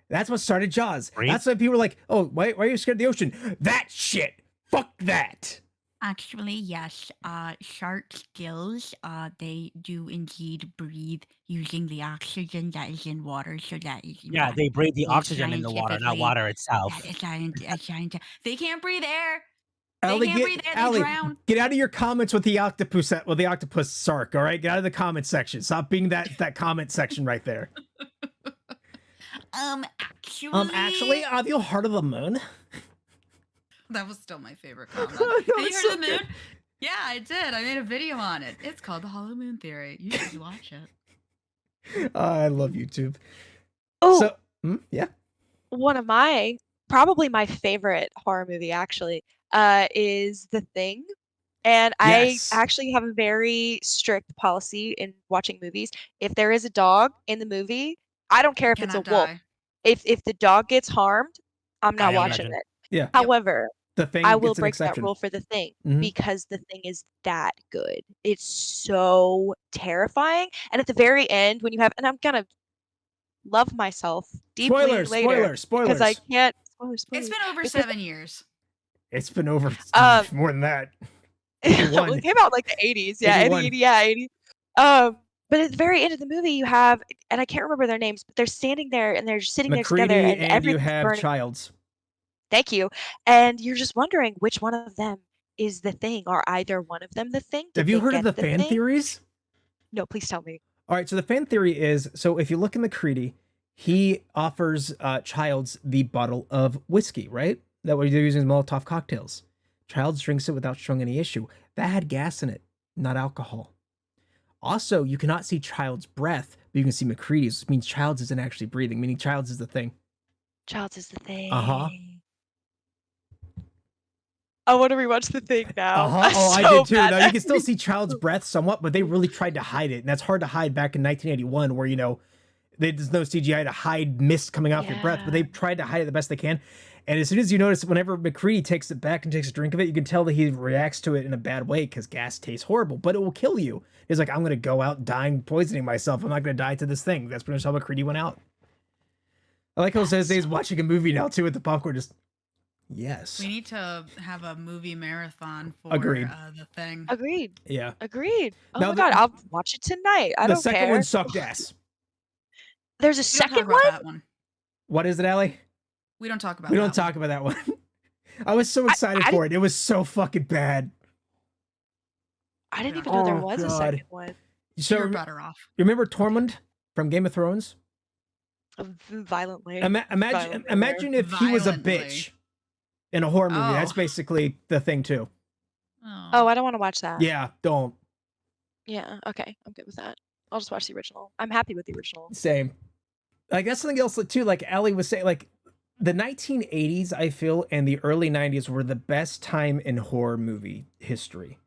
That's what started Jaws. Breathe? That's why people were like, "Oh, why are you scared of the ocean?" That shit. Fuck that. Actually, yes. Shark gills, they do indeed breathe using the oxygen that is in water, so that is in Yeah, fact they breathe the proved oxygen in the water, not scientifically water itself. that they can't breathe air. They Allie, can't breathe air. They Allie, drown. get out of your comments with the octopus sark, all right? Get out of the comment section. Stop being that comment section right there. Actually, have you heard of the moon? that was still my favorite comment. No, Have you it's heard of the so moon? Yeah, I did. I made a video on it. It's called the Hollow Moon Theory. You should watch it. I love YouTube. oh, So, yeah. one of probably my favorite horror movie actually, is The Thing. And Yes. I actually have a very strict policy in watching movies. If there is a dog in the movie, I don't care if it's a Cannot wolf. die. If the dog gets harmed, I'm I not am watching Legend. it. Yeah. However, The thing I will gets an break that exception. rule for The Thing Mhm. because The Thing is that good. It's so terrifying. And at the very end, when you have, and I'm gonna love myself deeply Spoilers, later spoilers. because I can't. It's Spoilers. been over Because 7 years. It's been over Um, more than that. well, it came out in, like, the 80s. Yeah, 81. 80, yeah, 80. But at the very end of the movie, you have, and I can't remember their names, but they're standing there and they're sitting there together, McCready and and you everything's have burning. Childs. Thank you. And you're just wondering which one of them is the Thing. Are either one of them the Thing? Did Have you they heard of get the fan Thing? theories? No, please tell me. All right, so the fan theory is, so if you look at McCready, he offers Childs the bottle of whiskey, right? That what they're using as Molotov cocktails. Childs drinks it without showing any issue. That had gas in it, not alcohol. Also, you cannot see Childs' breath, but you can see McCready's, which means Childs isn't actually breathing, meaning Childs is the thing. Childs is the Thing. Uh-huh. I want to rewatch The Thing now. Uh-huh. Oh, I So did too. bad. Now you can still see Child's breath somewhat, but they really tried to hide it. And that's hard to hide back in 1981 where, there's no CGI to hide mist coming off your breath, but they tried to hide it the best they can. And as soon as you notice, whenever McCready takes it back and takes a drink of it, you can tell that he reacts to it in a bad way because gas tastes horrible, but it will kill you. He's like, I'm going to go out dying, poisoning myself. I'm not going to die to this thing. That's pretty much how McCready went out. I like how it says he's watching a movie now too with the popcorn. Just, yes. We need to have a movie marathon for Agreed. The Thing. Agreed. Yeah. Agreed. Oh Now my the- God, I'll watch it tonight. I The don't second care. one sucked ass. There's a We don't second talk about one? that one. What is it, Allie? We don't talk about We that don't talk about that one. I was so excited I for it. It was so fucking bad. I didn't even know there Oh, was a God. second one. one. So You're better off. you remember Tormund from Game of Thrones? Violently. Imagine Violently aware. imagine if he was a Violently. bitch in a horror movie. That's Oh. basically the thing too. Oh, Oh. I don't want to watch that. Yeah, don't. Yeah, okay. I'm good with that. I'll just watch the original. I'm happy with the original. Same. Like that's something else too. Like Allie was saying, like the 1980s, I feel, and the early 90s were the best time in horror movie history.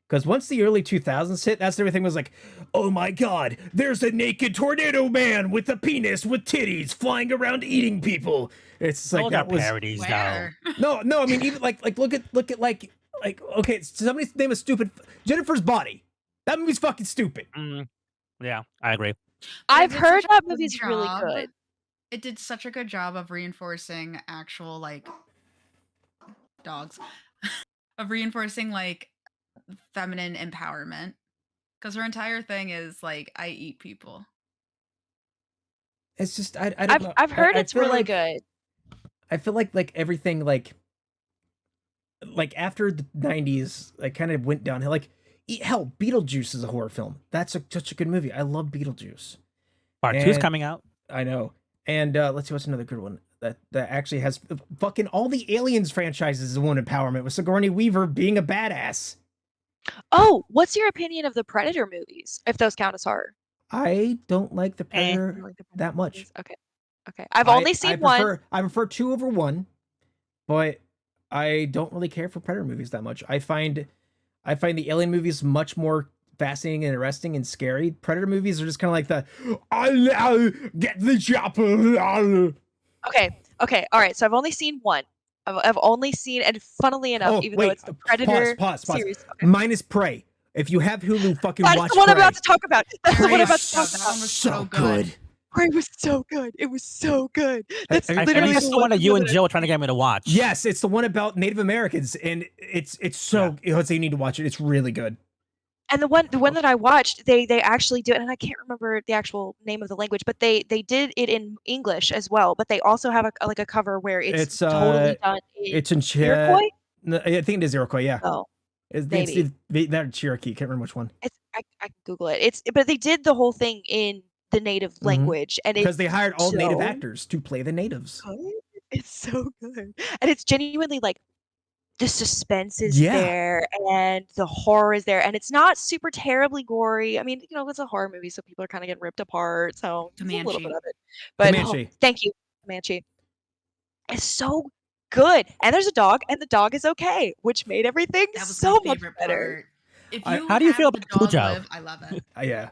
Because once the early 2000s hit, that's everything was like, oh my god, there's a naked tornado man with a penis with titties flying around eating people. It's just like Those that are was parodies, though. Where? no. I mean, even like look at like okay, somebody's name is stupid. Jennifer's Body. That movie's fucking stupid. Yeah, I agree. But it I've did heard such a that good movie's really job. good. It did such a good job of reinforcing actual like dogs, of reinforcing like feminine empowerment. Because her entire thing is like, I eat people. It's just I don't know. I've heard I it's feel really like, good. I feel like everything like after the 90s like kind of went downhill. Like hell, Beetlejuice is a horror film. That's such a good movie. I love Beetlejuice. Part 2's And- coming out. I know. And let's see what's another good one that actually has fucking all the Aliens franchises is one empowerment with Sigourney Weaver being a badass. Oh, what's your opinion of the Predator movies? If those count as horror. I don't like the You don't Predator like the Predator that much. movies? Okay. Okay. I've only seen one. I prefer 2 over 1, but I don't really care for Predator movies that much. I find the Alien movies much more fascinating and interesting and scary. Predator movies are just kind of like the I'll get the chopper. Okay. All right. So I've only seen one. I've only seen, and funnily enough, even though it's the Predator pause. series. Okay. Mine is Prey. If you have Hulu, fucking That's watch the one Prey. I'm about to talk about. That's the Prey one I'm about is to talk so- that about. one was so good. Prey was so good. It was so good. That's I- I- I literally think that's the one that you and that I- Jill were trying to get me to watch. Yes, it's the one about Native Americans, and it's so. You need to watch it. It's really good. And the one that I watched, they actually do it, and I can't remember the actual name of the language, but they did it in English as well. But they also have a cover where it's totally done in It's in Iroquois. No, I think it is Iroquois. Yeah, Oh, it's that Cherokee. Can't remember which one. I can Google it. But they did the whole thing in the native language, and Because they hired all native so actors to play the natives. good. It's so good, and it's genuinely like the suspense is Yeah. there, and the horror is there, and it's not super terribly gory. I mean, it's a horror movie, so people are kind of getting ripped apart. So there's a little Comanche. bit of it, but Comanche. thank you, Comanche. It's so good, and there's a dog, and the dog is okay, which made everything That was so my much favorite better. part. If I- you How do you have feel the about dog Cujo? live, I love it. Yeah.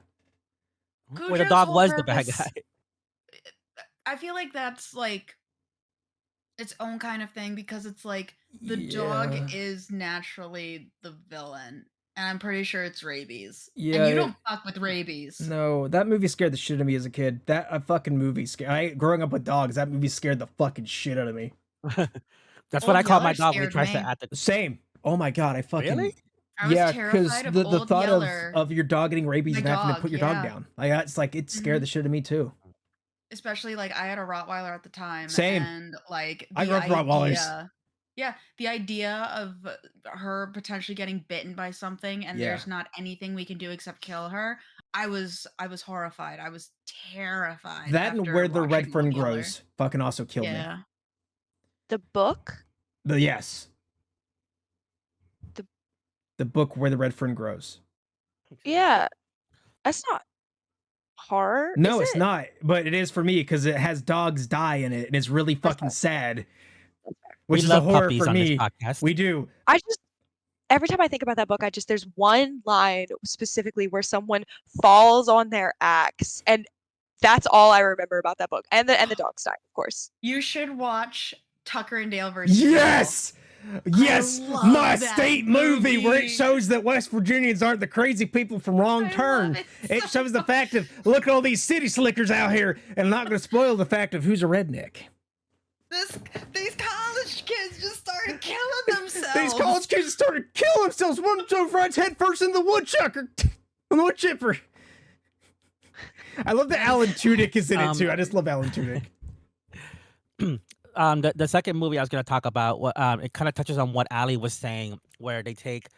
Where the Cujo's dog whole was the bad purpose- guy. I feel like that's like its own kind of thing because it's like the dog Yeah. is naturally the villain, and I'm pretty sure it's rabies. Yeah, and you don't fuck with rabies. No, that movie scared the shit out of me as a kid. That fucking movie scared. Growing up with dogs, that movie scared the fucking shit out of me. That's what I Old call my Yeller dog when he scared tries to me. act the Same. Oh my god, I fucking Really? I was yeah, because terrified of the Old thought Yeller, of your dog getting rabies My and having to dog, put your dog yeah. down. Like it's like it scared the shit out of me too. especially like I had a Rottweiler at the time. Same. And like I the grew up with Rottweilers. idea- Yeah, the idea of her potentially getting bitten by something and Yeah. there's not anything we can do except kill her. I was horrified. I was terrified. That and after where the red watching fern Old Yeller. grows fucking also killed me. Yeah. The book. But yes. The- The book where the red fern grows. Yeah, that's not horror. No, is it's it? not. But it is for me because it has dogs die in it and it's really fucking sad. Which we is love a horror puppies for on this me. podcast. We do. Every time I think about that book, there's one line specifically where someone falls on their axe, and that's all I remember about that book. And the dog's dying, of course. You should watch Tucker and Dale versus Evil. Yes. Yes, love my that state movie where it movie. shows that West Virginians aren't the crazy people from Wrong I Turn. love It so shows the fact of look at all these city slickers out here, and I'm not going to spoil the fact of who's a redneck. These college kids just started killing themselves. These college kids started killing themselves. One drove right head first in the woodchucker, the wood chipper. I love that Alan Tudyk is in it too. I just love Alan Tudyk. The second movie I was gonna talk about, it kind of touches on what Ali was saying, where they take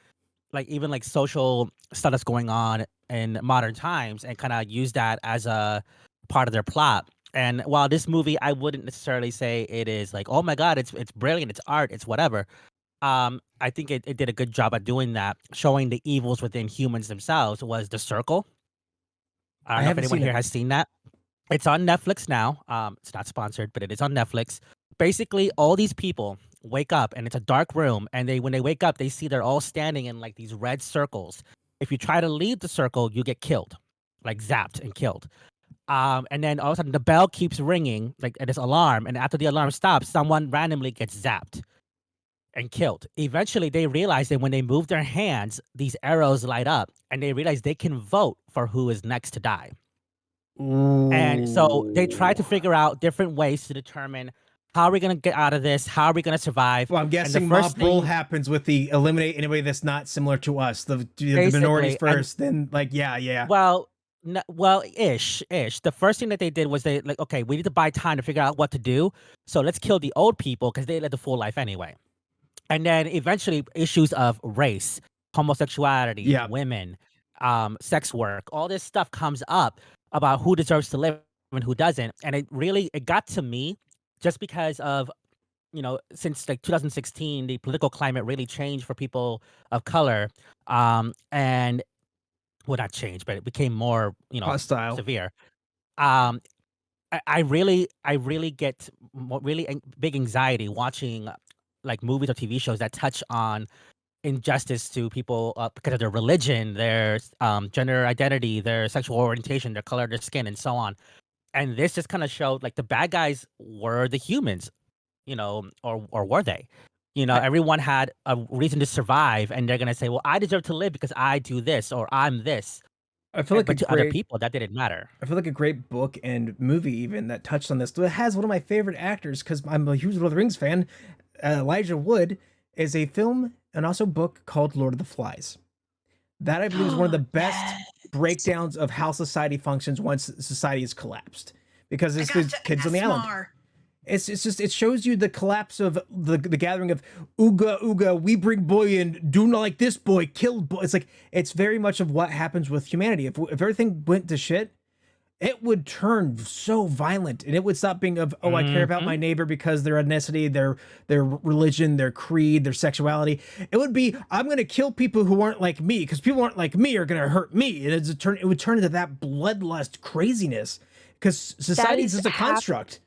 like even like social stuff that's going on in modern times and kind of use that as a part of their plot. And while this movie, I wouldn't necessarily say it is like, oh my god, it's brilliant, it's art, it's whatever. I think it did a good job at doing that, showing the evils within humans themselves. Was The Circle? I I don't know if haven't anyone seen here it. has seen that. It's on Netflix now. It's not sponsored, but it is on Netflix. Basically, all these people wake up and it's a dark room, and when they wake up, they see they're all standing in like these red circles. If you try to leave the circle, you get killed, like zapped and killed. And then all of a sudden the bell keeps ringing, like this alarm, and after the alarm stops, someone randomly gets zapped and killed. Eventually, they realize that when they move their hands, these arrows light up, and they realize they can vote for who is next to die. And so they try to Ooh. figure out different ways to determine how are we going to get out of this? How are we going to survive? Well, I'm And the guessing first mob rule thing, happens with the eliminate anybody that's not similar to us. The minorities basically, and first, then like yeah. well, well, ish. The first thing that they did was they like, okay, we need to buy time to figure out what to do. So let's kill the old people because they led the full life anyway. And then eventually issues of race, homosexuality, Yeah. women, sex work, all this stuff comes up about who deserves to live and who doesn't. And it got to me just because of, since like 2016, the political climate really changed for people of color. And well, not changed, but it became more, Hostile. severe. Um, I really get really big anxiety watching like movies or TV shows that touch on injustice to people because of their religion, their gender identity, their sexual orientation, their color, their skin, and so on. And this just kind of showed like the bad guys were the humans, or were they? I, Everyone had a reason to survive, and they're gonna say, "Well, I deserve to live because I do this or I'm this." I feel like a But to other great people, that didn't matter. I feel like a great book and movie even that touched on this. It has one of my favorite actors because I'm a huge Lord of the Rings fan. Elijah Wood is a film and also book called Lord of the Flies. That I believe is one of the best Yes. breakdowns of how society functions once society has collapsed. Because I it's got the to, I kids got on the island. smart. It's just it shows you the collapse of the gathering of Ooga Ooga, we bring boy in, do not like this boy, kill boy. It's like it's very much of what happens with humanity. If everything went to shit, it would turn so violent and it would stop being of oh I care about Mhm. my neighbor because their ethnicity, their religion, their creed, their sexuality. It would be I'm gonna kill people who aren't like me because people aren't like me are gonna hurt me. And it would turn into that bloodlust craziness because That society is is just a half construct.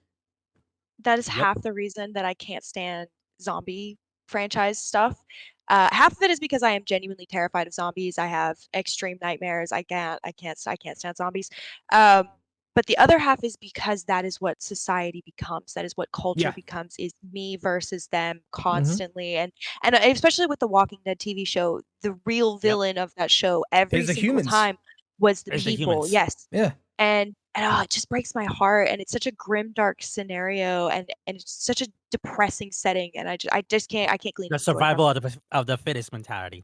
that is Yep. half the reason that I can't stand zombie franchise stuff. Half of it is because I am genuinely terrified of zombies. I have extreme nightmares. I can't stand zombies. Um, but the other half is because that is what society becomes. That is what culture Yeah. becomes, is me versus them Mm-hmm. constantly. And especially with the Walking Dead TV show, the real Yep. villain of that show every Is the single humans. time was the It's the people. humans. Yes. Yeah. And it just breaks my heart, and it's such a grim, dark scenario, and it's such a depressing setting, and I just can't glean The any joy from survival it. of the fittest mentality.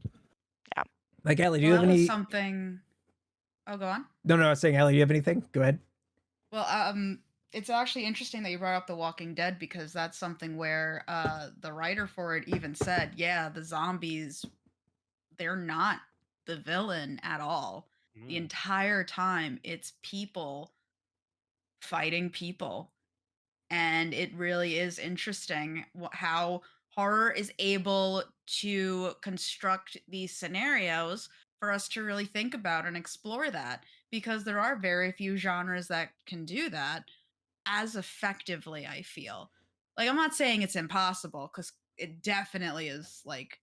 Yeah. Like Allie, do you Well, have that was any something. Oh, go on. no, I was saying Allie, do you have anything? Go ahead. Well, it's actually interesting that you brought up The Walking Dead because that's something where the writer for it even said, yeah, the zombies, they're not the villain at all. The Mm. entire time, it's people fighting people. And it really is interesting how horror is able to construct these scenarios for us to really think about and explore that because there are very few genres that can do that as effectively, I feel. Like, I'm not saying it's impossible because it definitely is like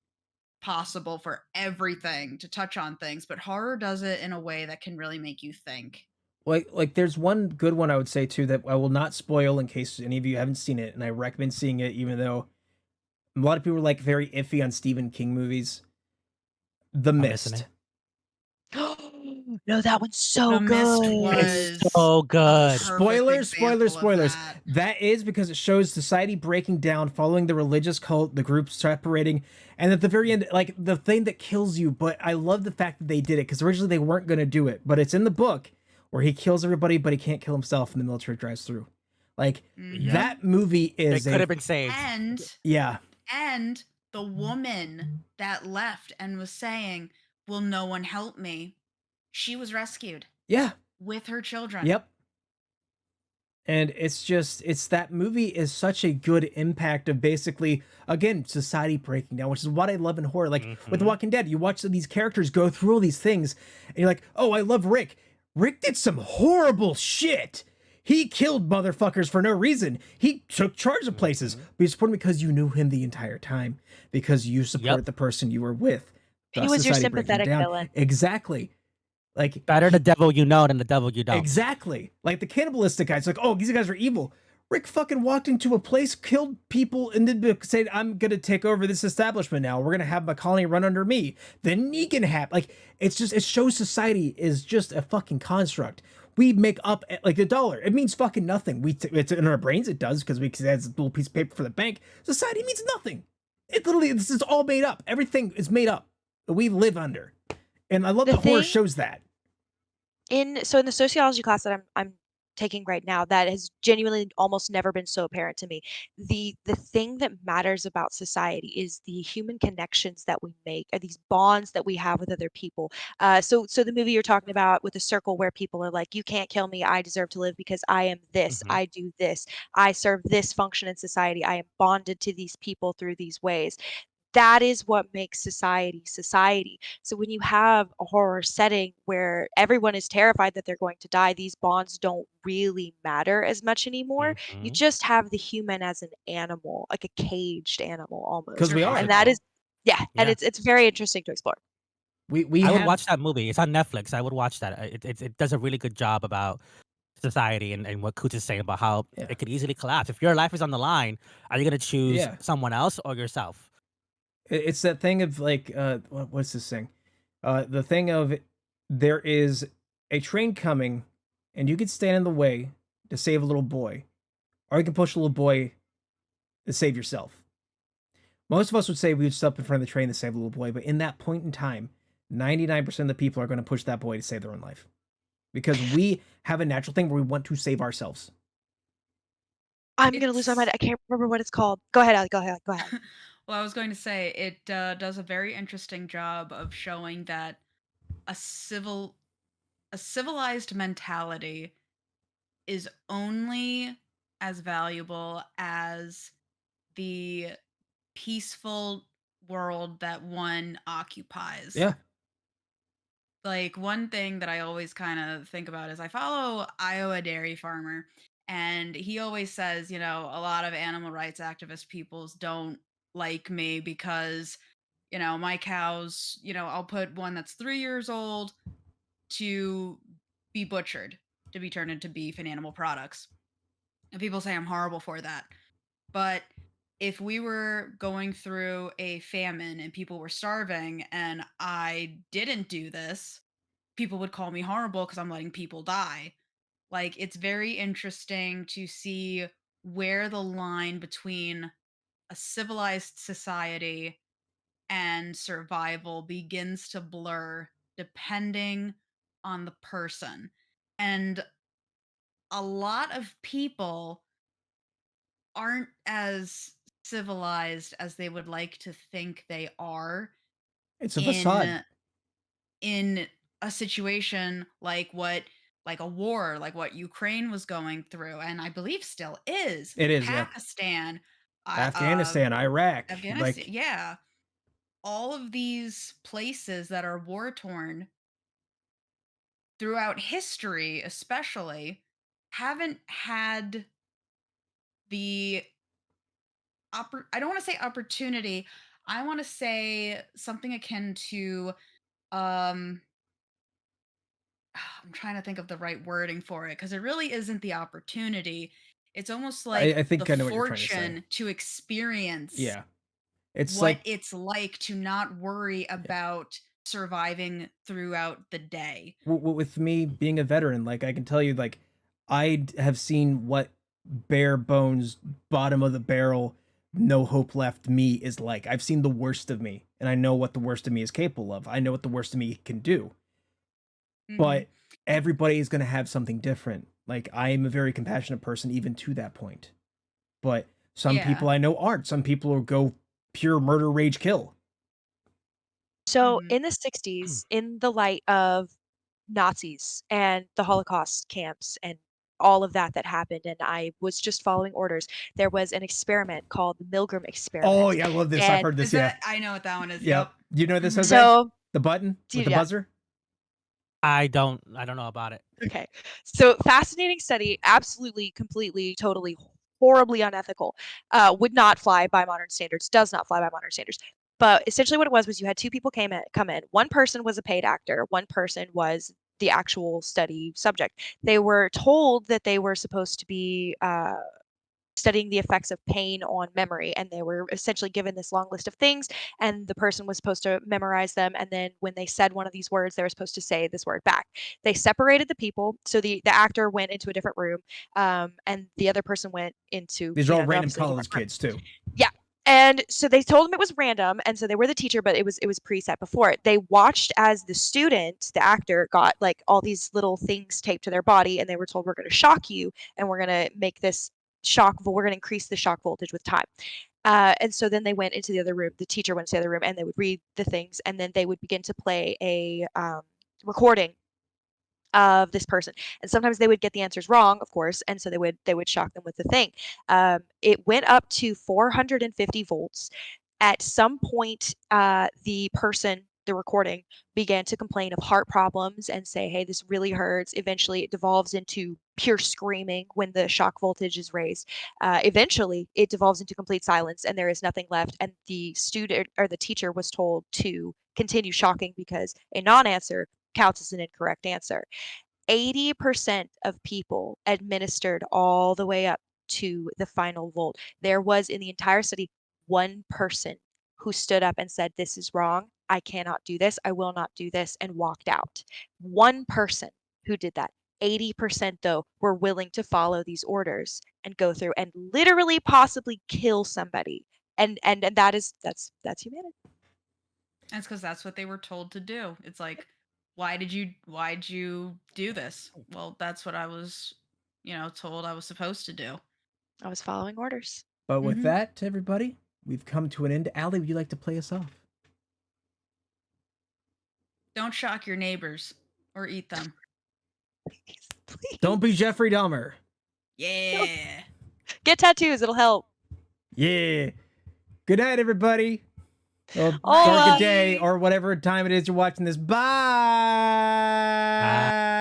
possible for everything to touch on things, but horror does it in a way that can really make you think. Like there's one good one I would say too that I will not spoil in case any of you haven't seen it, and I recommend seeing it even though a lot of people are like very iffy on Stephen King movies. The I'm listening. Mist. No, that one's so The Mist good. It's was so a good. perfect example of Spoilers. that. That is because it shows society breaking down, following the religious cult, the groups separating, and at the very end, like the thing that kills you. But I love the fact that they did it because originally they weren't going to do it, but it's in the book where he kills everybody, but he can't kill himself, and the military drives through. Like Yep. Mhm. that movie It is could a have been saved. yeah. And the woman that left and was saying, "Will no one help me?" She was rescued Yeah. with her children. Yep. And it's that movie is such a good impact of basically, again, society breaking down, which is what I love in horror. Like with The Mhm. Walking Dead, you watch these characters go through all these things, and you're like, oh, I love Rick. Rick did some horrible shit. He killed motherfuckers for no reason. He took charge of places, Mhm. but you support him because you knew him the entire time, because you Yep. support the person you were with. He Thus, was your society breaking sympathetic down. villain. Exactly. Like Better the he devil you know than the devil you don't. Exactly. Like the cannibalistic guys, like, oh, these guys are evil. Rick fucking walked into a place, killed people, and then said, I'm gonna take over this establishment now. We're gonna have my colony run under me. Then Negan happened. Like, it shows society is just a fucking construct. We make up like the dollar. It means fucking nothing. It's in our brains. It does because it has a little piece of paper for the bank. Society means nothing. It literally, this is all made up. Everything is made up that we live under. And I love The that horror thing shows that. in the sociology class that I'm taking right now, that has genuinely almost never been so apparent to me. The thing that matters about society is the human connections that we make, are these bonds that we have with other people. So the movie you're talking about with the circle where people are like, you can't kill me, I deserve to live because I am this, Mhm. I do this, I serve this function in society, I am bonded to these people through these ways. That is what makes society society. So when you have a horror setting where everyone is terrified that they're going to die, these bonds don't really matter as much anymore. You Mhm. just have the human as an animal, like a caged animal almost. Because we are. And that is Survival. yeah, and Yeah. it's very interesting to explore. We I would have watch that movie. It's on Netflix. I would watch that. It does a really good job about society and what Coots is saying about how yeah. it could easily collapse. If your life is on the line, are you gonna choose Yeah. someone else or yourself? It's that thing of like what's this thing? The thing of there is a train coming and you can stand in the way to save a little boy, or you can push a little boy to save yourself. Most of us would say we would stop in front of the train to save a little boy, but in that point in time, 99% of the people are going to push that boy to save their own life because we have a natural thing where we want to save ourselves. I'm gonna lose my mind. It's I can't remember what it's called. Go ahead, Allie. Go ahead. Go ahead. well, I was going to say it does a very interesting job of showing that a civil a civilized mentality is only as valuable as the peaceful world that one occupies. Yeah. Like one thing that I always kind of think about is I follow Iowa dairy farmer and he always says, a lot of animal rights activist peoples don't like me because, my cows, I'll put one that's 3 years old to be butchered to be turned into beef and animal products. And people say I'm horrible for that. But if we were going through a famine and people were starving and I didn't do this, people would call me horrible because I'm letting people die. Like, it's very interesting to see where the line between a civilized society and survival begins to blur depending on the person. And a lot of people aren't as civilized as they would like to think they are It's a facade. in in a situation like a war like what Ukraine was going through and I believe still is. It is, yeah. Pakistan, I Afghanistan, Iraq, Afghanistan, like yeah. All of these places that are war torn throughout history especially haven't had the I don't want to say opportunity. I want to say something akin to um I'm trying to think of the right wording for it because it really isn't the opportunity. It's almost like I the think I know what you're trying to say. fortune to experience Yeah. It's what like it's like to not worry yeah. about surviving throughout the day. With me being a veteran, like I can tell you, like have seen what bare bones, bottom of the barrel, no hope left me is like. I've seen the worst of me, and I know what the worst of me is capable of. I know what the worst of me can do. Hmm. But everybody is going to have something different. Like I am a very compassionate person, even to that point. But some Yeah. people I know aren't. Some people will go pure murder, rage, kill. So Hmm. in the 60s, in the light of Nazis and the Holocaust camps and all of that happened, and I was just following orders. There was an experiment called the Milgram Oh experiment, yeah, I love this. I've and heard this. Is Yeah. that I know what that one is. Yep. Yep. Do you know this, Mhm. Jose? so The button with the yeah. buzzer. I don't know about it. Okay. So fascinating study, absolutely, completely, totally, horribly unethical. Would not fly by modern standards, does not fly by modern standards. But essentially what it was you had two people come in. One person was a paid actor, one person was the actual study subject. They were told that they were supposed to be studying the effects of pain on memory, and they were essentially given this long list of things, and the person was supposed to memorize them, and then when they said one of these words they were supposed to say this word back. They separated the people, so the actor went into a different room, and the other person went into These are all random obviously a college different room. kids too. Yeah. And so they told them it was random, and so they were the teacher, but it was preset before it. They watched as the student, the actor, got like all these little things taped to their body, and they were told, we're going to shock you, and we're going to make this we're going to increase the shock voltage with time. And so then they went into the other room. The teacher went to the other room, and they would read the things, and then they would begin to play a recording of this person, and sometimes they would get the answers wrong, of course, and so they would shock them with the thing. It went up to 450 volts. At some point, the recording, began to complain of heart problems and say, hey, this really hurts. Eventually it devolves into pure screaming when the shock voltage is raised. Eventually it devolves into complete silence and there is nothing left, and the student or the teacher was told to continue shocking because a non-answer counts as an incorrect answer. 80% of people administered all the way up to the final volt. There was in the entire study one person who stood up and said, this is wrong. I cannot do this. I will not do this, and walked out. One person who did that. 80% though were willing to follow these orders and go through and literally possibly kill somebody. And that's humanity. That's because that's what they were told to do. It's like, why'd you do this? Well, that's what I was, told I was supposed to do. I was following orders. But with Mhm. that, everybody, we've come to an end. Allie, would you like to play us off? Don't shock your neighbors or eat them. Please. Don't be Jeffrey Dahmer. Yeah. Get tattoos, it'll help. Yeah. Good night, everybody. Well, Oh, or good day, or whatever time it is you're watching this. Bye.